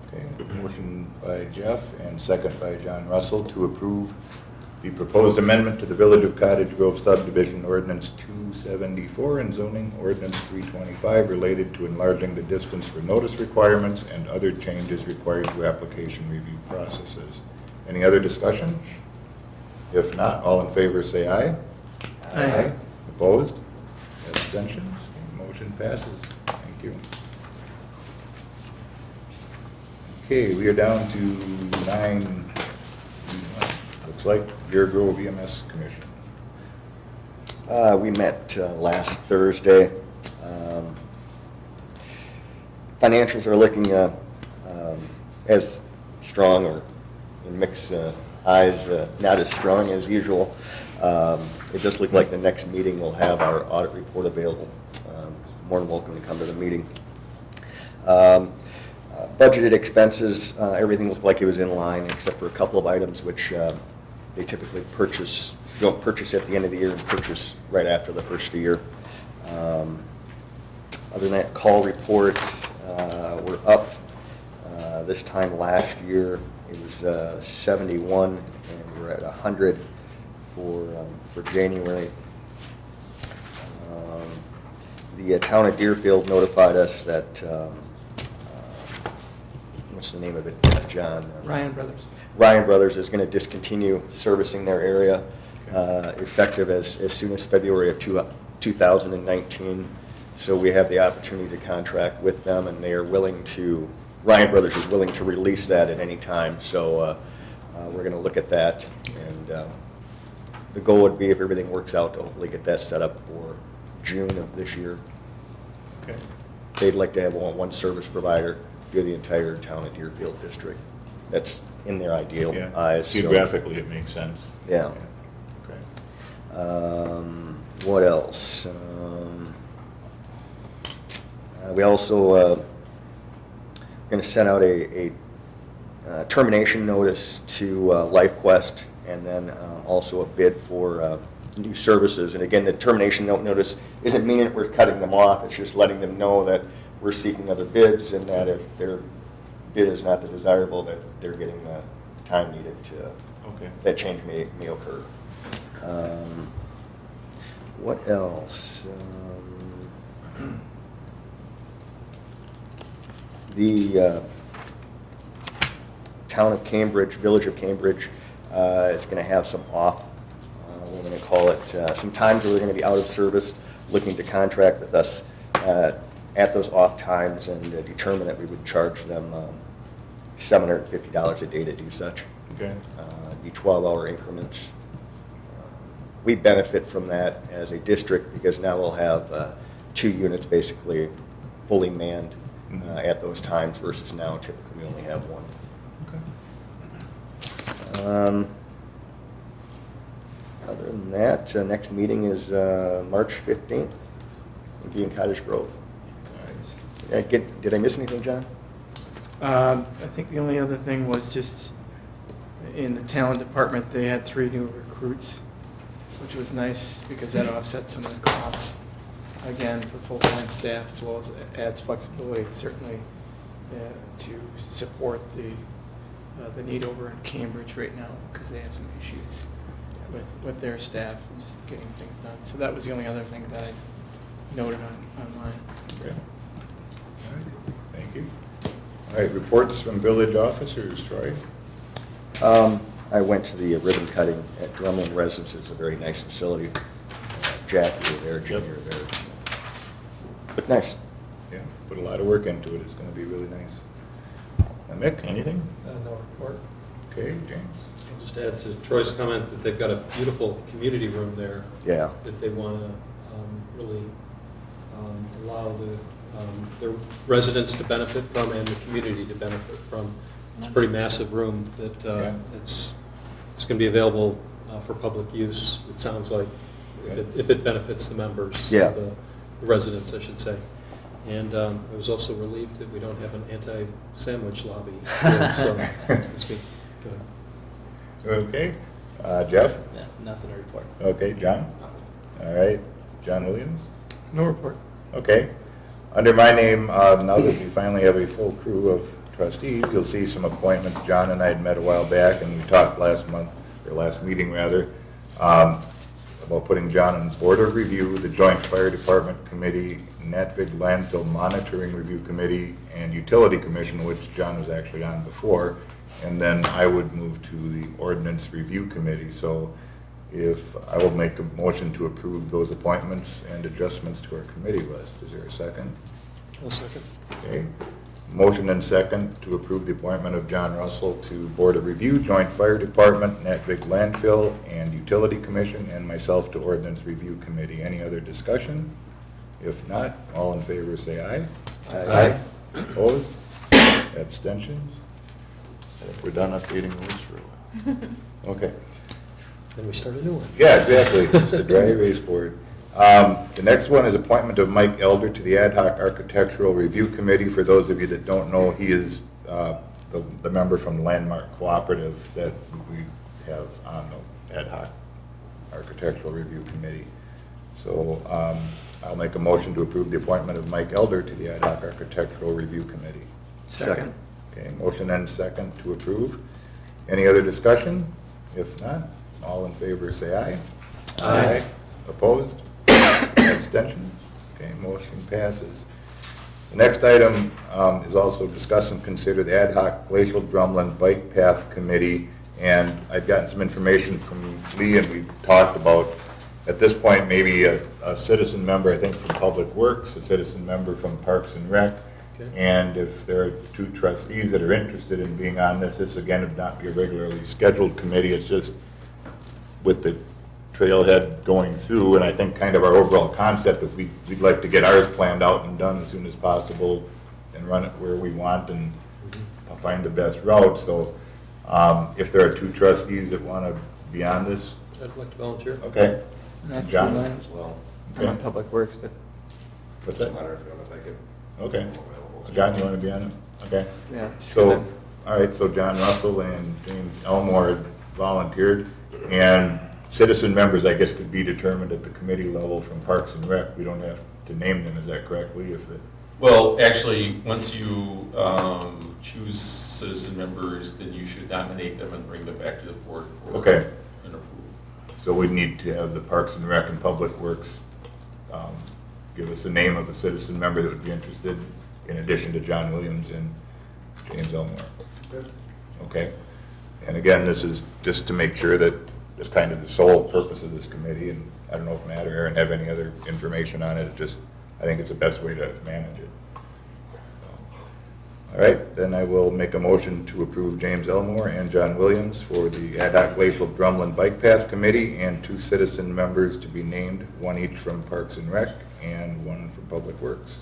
Okay. Motion by Jeff and second by John Russell to approve The proposed amendment to the Village of Cottage Grove subdivision ordinance 274 and zoning ordinance 325 related to enlarging the distance for notice requirements and other changes required to application review processes. Any other discussion? If not, all in favor say aye. Aye. Opposed? Abstentions? Motion passes. Thank you. Okay, we are down to 9. Looks like Deer Grove EMS Commission. We met last Thursday. Financials are looking as strong, or in mixed eyes, not as strong as usual. It just looked like the next meeting we'll have our audit report available. More than welcome to come to the meeting. Budgeted expenses, everything looked like it was in line except for a couple of items which they typically don't purchase at the end of the year and purchase right after the first of the year. Other than that, call report, we're up. This time last year it was 71 and we're at 100 for January. The town of Deerfield notified us that, what's the name of it, John? Ryan Brothers. Ryan Brothers is going to discontinue servicing their area effective as soon as February of 2019. So we have the opportunity to contract with them, and they are willing to, Ryan Brothers is willing to release that at any time. So we're going to look at that, and the goal would be, if everything works out, to hopefully get that set up for June of this year. Okay. They'd like to have one service provider do the entire town of Deerfield district. That's in their ideal eyes. Geographically, it makes sense. Yeah. Okay. What else? We also going to send out a termination notice to LifeQuest, and then also a bid for new services. And again, the termination notice isn't meaning that we're cutting them off. It's just letting them know that we're seeking other bids, and that if their bid is not the desirable, that they're getting the time needed to, that change may occur. What else? The town of Cambridge, Village of Cambridge, is going to have some off, we're going to call it, some times where we're going to be out of service, looking to contract with us at those off times, and determine that we would charge them $750 a day to do such. Okay. Be 12-hour increments. We benefit from that as a district because now we'll have 2 units basically fully manned at those times, versus now typically we only have 1. Okay. Other than that, next meeting is March 15th. It'll be in Cottage Grove. Nice. Did I miss anything, John? I think the only other thing was just in the talent department, they had 3 new recruits, which was nice because that offsets some of the costs, again, for full-time staff, as well as adds flexibility, certainly, to support the need over in Cambridge right now, because they have some issues with their staff and just getting things done. So that was the only other thing that I noted on mine. Okay. All right. Thank you. All right, reports from village officers. Troy? I went to the ribbon cutting at Drumlin Residences, a very nice facility. Jack, you were there, Jim, you were there. But nice. Yeah, put a lot of work into it. It's going to be really nice. Mick, anything? No report. Okay, James? I'll just add to Troy's comment that they've got a beautiful community room there. Yeah. That they want to really allow their residents to benefit from and the community to benefit from. It's a pretty massive room that it's going to be available for public use, it sounds like, if it benefits the members, the residents, I should say. And I was also relieved that we don't have an anti-sandwich lobby here, so it's good. Okay. Jeff? Yeah, nothing to report. Okay, John? All right. John Williams? No report. Okay. Under my name, now that we finally have a full crew of trustees, you'll see some appointments. John and I had met a while back, and we talked last month or last meeting rather, about putting John on Board of Review, the Joint Fire Department Committee, Natvig Landfill Monitoring Review Committee, and Utility Commission, which John was actually on before. And then I would move to the Ordinance Review Committee. So if I will make a motion to approve those appointments and adjustments to our committee list. Is there a second? I'll second. Okay. Motion and second to approve the appointment of John Russell to Board of Review, Joint Fire Department, Natvig Landfill, and Utility Commission, and myself to Ordinance Review Committee. Any other discussion? If not, all in favor say aye. Aye. Opposed? Abstentions? I think we're done updating rules for a while. Okay. Then we start a new one. Yeah, exactly. It's the dry erase board. The next one is appointment of Mike Elder to the Ad Hoc Architectural Review Committee. For those of you that don't know, he is the member from the Landmark Cooperative that we have on the Ad Hoc Architectural Review Committee. So I'll make a motion to approve the appointment of Mike Elder to the Ad Hoc Architectural Review Committee. Second. Okay, motion and second to approve. Any other discussion? If not, all in favor say aye. Aye. Opposed? Abstentions? Okay, motion passes. The next item is also discuss and consider the Ad Hoc Glacial Drumlin Bike Path Committee. And I've gotten some information from Lee, and we talked about, at this point, maybe a citizen member, I think, from Public Works, a citizen member from Parks and Rec. Okay. And if there are two trustees that are interested in being on this again would not be a regularly scheduled committee. It's just with the trailhead going through, and I think kind of our overall concept, if we'd like to get ours planned out and done as soon as possible and run it where we want and find the best route. So if there are two trustees that want to be on this. I'd like to volunteer. Okay. Not John? too much. As well. I'm on Public Works, but What's Doesn't that? matter if you want to take it. Okay. I'm available. John, you want to be on it? Okay. yeah. just 'cause So, I'm- all right, so John Russell and James Elmore volunteered, and citizen members, I guess, could be determined at the committee level from Parks and Rec. We don't have to name them, is that correctly? If it, Well, actually, once you choose citizen members, then you should nominate them and bring them back to the board for Okay. an approval. so we'd need to have the Parks and Rec and Public Works give us the name of a citizen member that would be interested, in addition to John Williams and James Elmore. Okay. And again, this is just to make sure that it's kind of the sole purpose of this committee, and I don't know if Matt or Aaron have any other information on it. It just, I think it's the best way to manage it. All right, then I will make a motion to approve James Elmore and John Williams for the Ad Hoc Glacial Drumlin Bike Path Committee, and two citizen members to be named, one each from Parks and Rec and one from Public Works.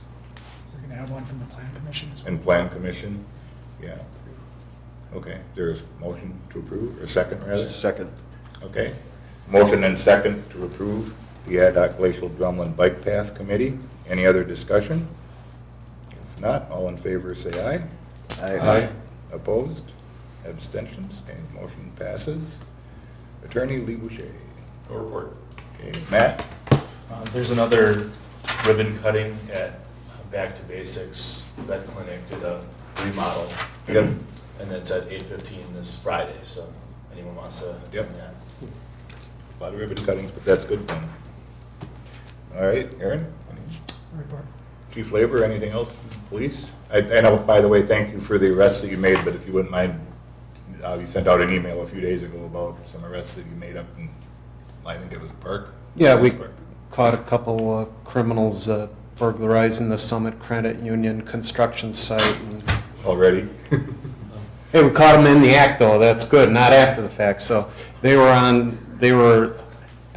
We're going to have one from the Plan Commission as well. And Plan Commission, yeah. Okay, there's motion to approve, or second rather? Second. Okay. Motion and second to approve the Ad Hoc Glacial Drumlin Bike Path Committee. Any other discussion? If not, all in favor say aye. Aye. Opposed? Abstentions? Okay, motion passes. Attorney Lee Boucher. No report. Okay, Matt? There's another ribbon cutting at Back to Basics Vet Clinic, did a remodel. Yep. And it's at 8:15 this Friday, so anyone wants to Yep. attend that. A lot of ribbon cuttings, but that's good fun. All right, Aaron? Report. Chief Labor, anything else? Police? I know, by the way, thank you for the arrests that you made, but if you wouldn't mind, you sent out an email a few days ago about some arrests that you made up in, I think it was Park? Yeah, we Park. caught a couple criminals burglarizing the Summit Credit Union construction site. And Already? hey, we caught them in the act, though. That's good, not after the fact. So they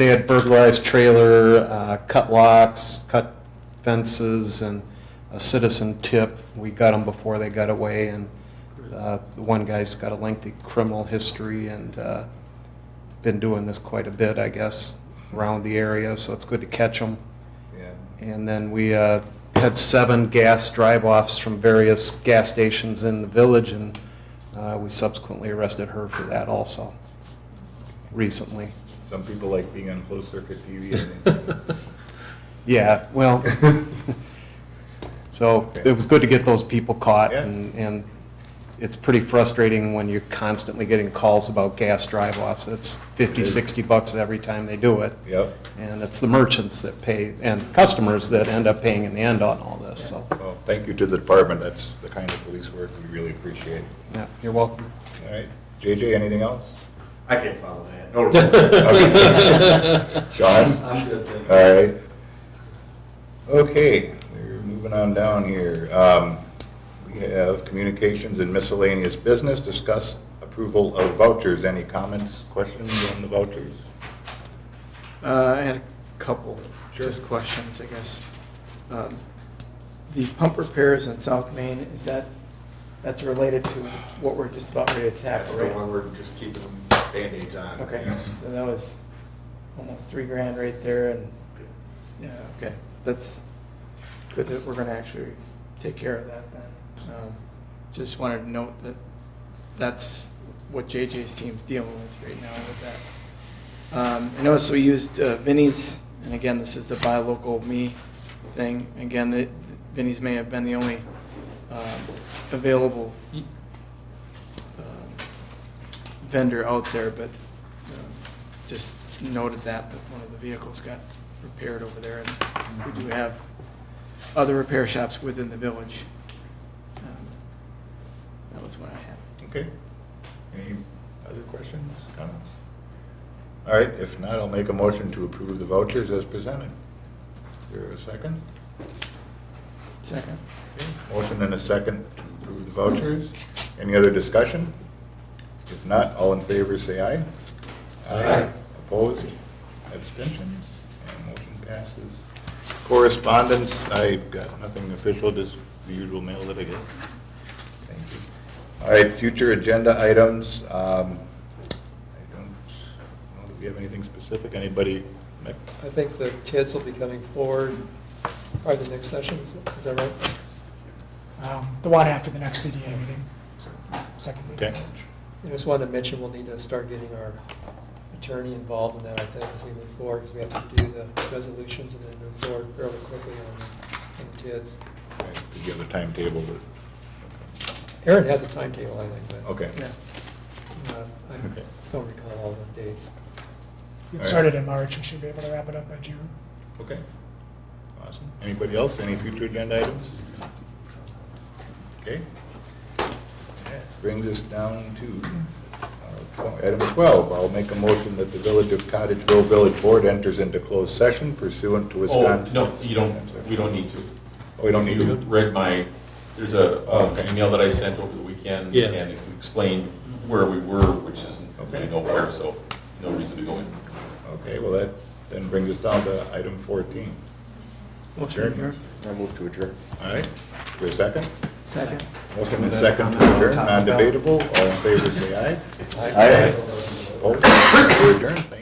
had burglarized trailer, cut locks, cut fences, and a citizen tip. We got them before they got away, and the one guy's got a lengthy criminal history and been doing this quite a bit, I guess, around the area, so it's good to catch them. Yeah. And then we had 7 gas drive-offs from various gas stations in the village, and we subsequently arrested her for that also, recently. Some people like being on closed circuit TV. I think. Yeah, well, so Okay. it was good to get those people caught, Yeah. and it's pretty frustrating when you're constantly getting calls about gas drive-offs. It's 50, 60 bucks every time they do it. Yep. And it's the merchants that pay, and customers that end up paying in the end on all this, so. Well, thank you to the department. That's the kind of police work we really appreciate. Yeah, you're welcome. All right. JJ, anything else? I can't follow that. Okay. Sean? I'm good, thank you. All right. Okay, we're moving on down here. We have communications and miscellaneous business. Discuss approval of vouchers. Any comments, questions on the vouchers? I had a couple, just questions, I guess. The pump repairs in South Main, that's related to what we're just about ready to tackle, That's the right? one we're just keeping Band-Aids on. Okay, Yes. so that was almost $3,000 right there, and, yeah, okay, that's good that we're gonna actually take care of that then. Just wanted to note that that's what JJ's team's dealing with right now with that. I noticed we used Vinnie's, and again, this is the buy local me thing. Again, Vinnie's may have been the only available vendor out there, but just noted that one of the vehicles got repaired over there, and we do have other repair shops within the village. That was what I had. Okay. Any other questions, comments? All right, if not, I'll make a motion to approve the vouchers as presented. Is there a second? Second. Okay, motion and a second to approve the vouchers. Any other discussion? If not, all in favor say aye. Aye. Opposed? Abstentions? And motion passes. Correspondence, I've got nothing official, just the usual mail that I get. Thank you. All right, future agenda items. I don't know that we have anything specific. Anybody? I think the kids will be coming forward probably the next session, is that right? The one after the next CDA meeting, second meeting. Okay. I just wanted to mention we'll need to start getting our attorney involved in that, I think, as we move forward, because we have to do the resolutions and then move forward fairly quickly on the kids. Okay, did you have a timetable? Aaron has a timetable, I think, but. Okay. Yeah. I don't recall all the dates. It started in March, we should be able to wrap it up by June. Okay. Awesome. Anybody else? Any future agenda items? Okay. That brings us down to item 12. I'll make a motion that the Village of Cottageville Village Board enters into closed session pursuant to Wisconsin. Oh, no, you don't, we don't need to. Oh, we don't need to? You read there's a okay. email that I sent over the weekend, Yeah. and it explained where we were, which isn't really nowhere, so no reason to go in. Okay, well, that then brings us down to item 14. Motion adjourned. I move to adjourn. All right. For a second? Second. Motion and second to adjourn, non-debatable. All in favor, say aye. Aye. Opposed? We're adjourned. Thank you.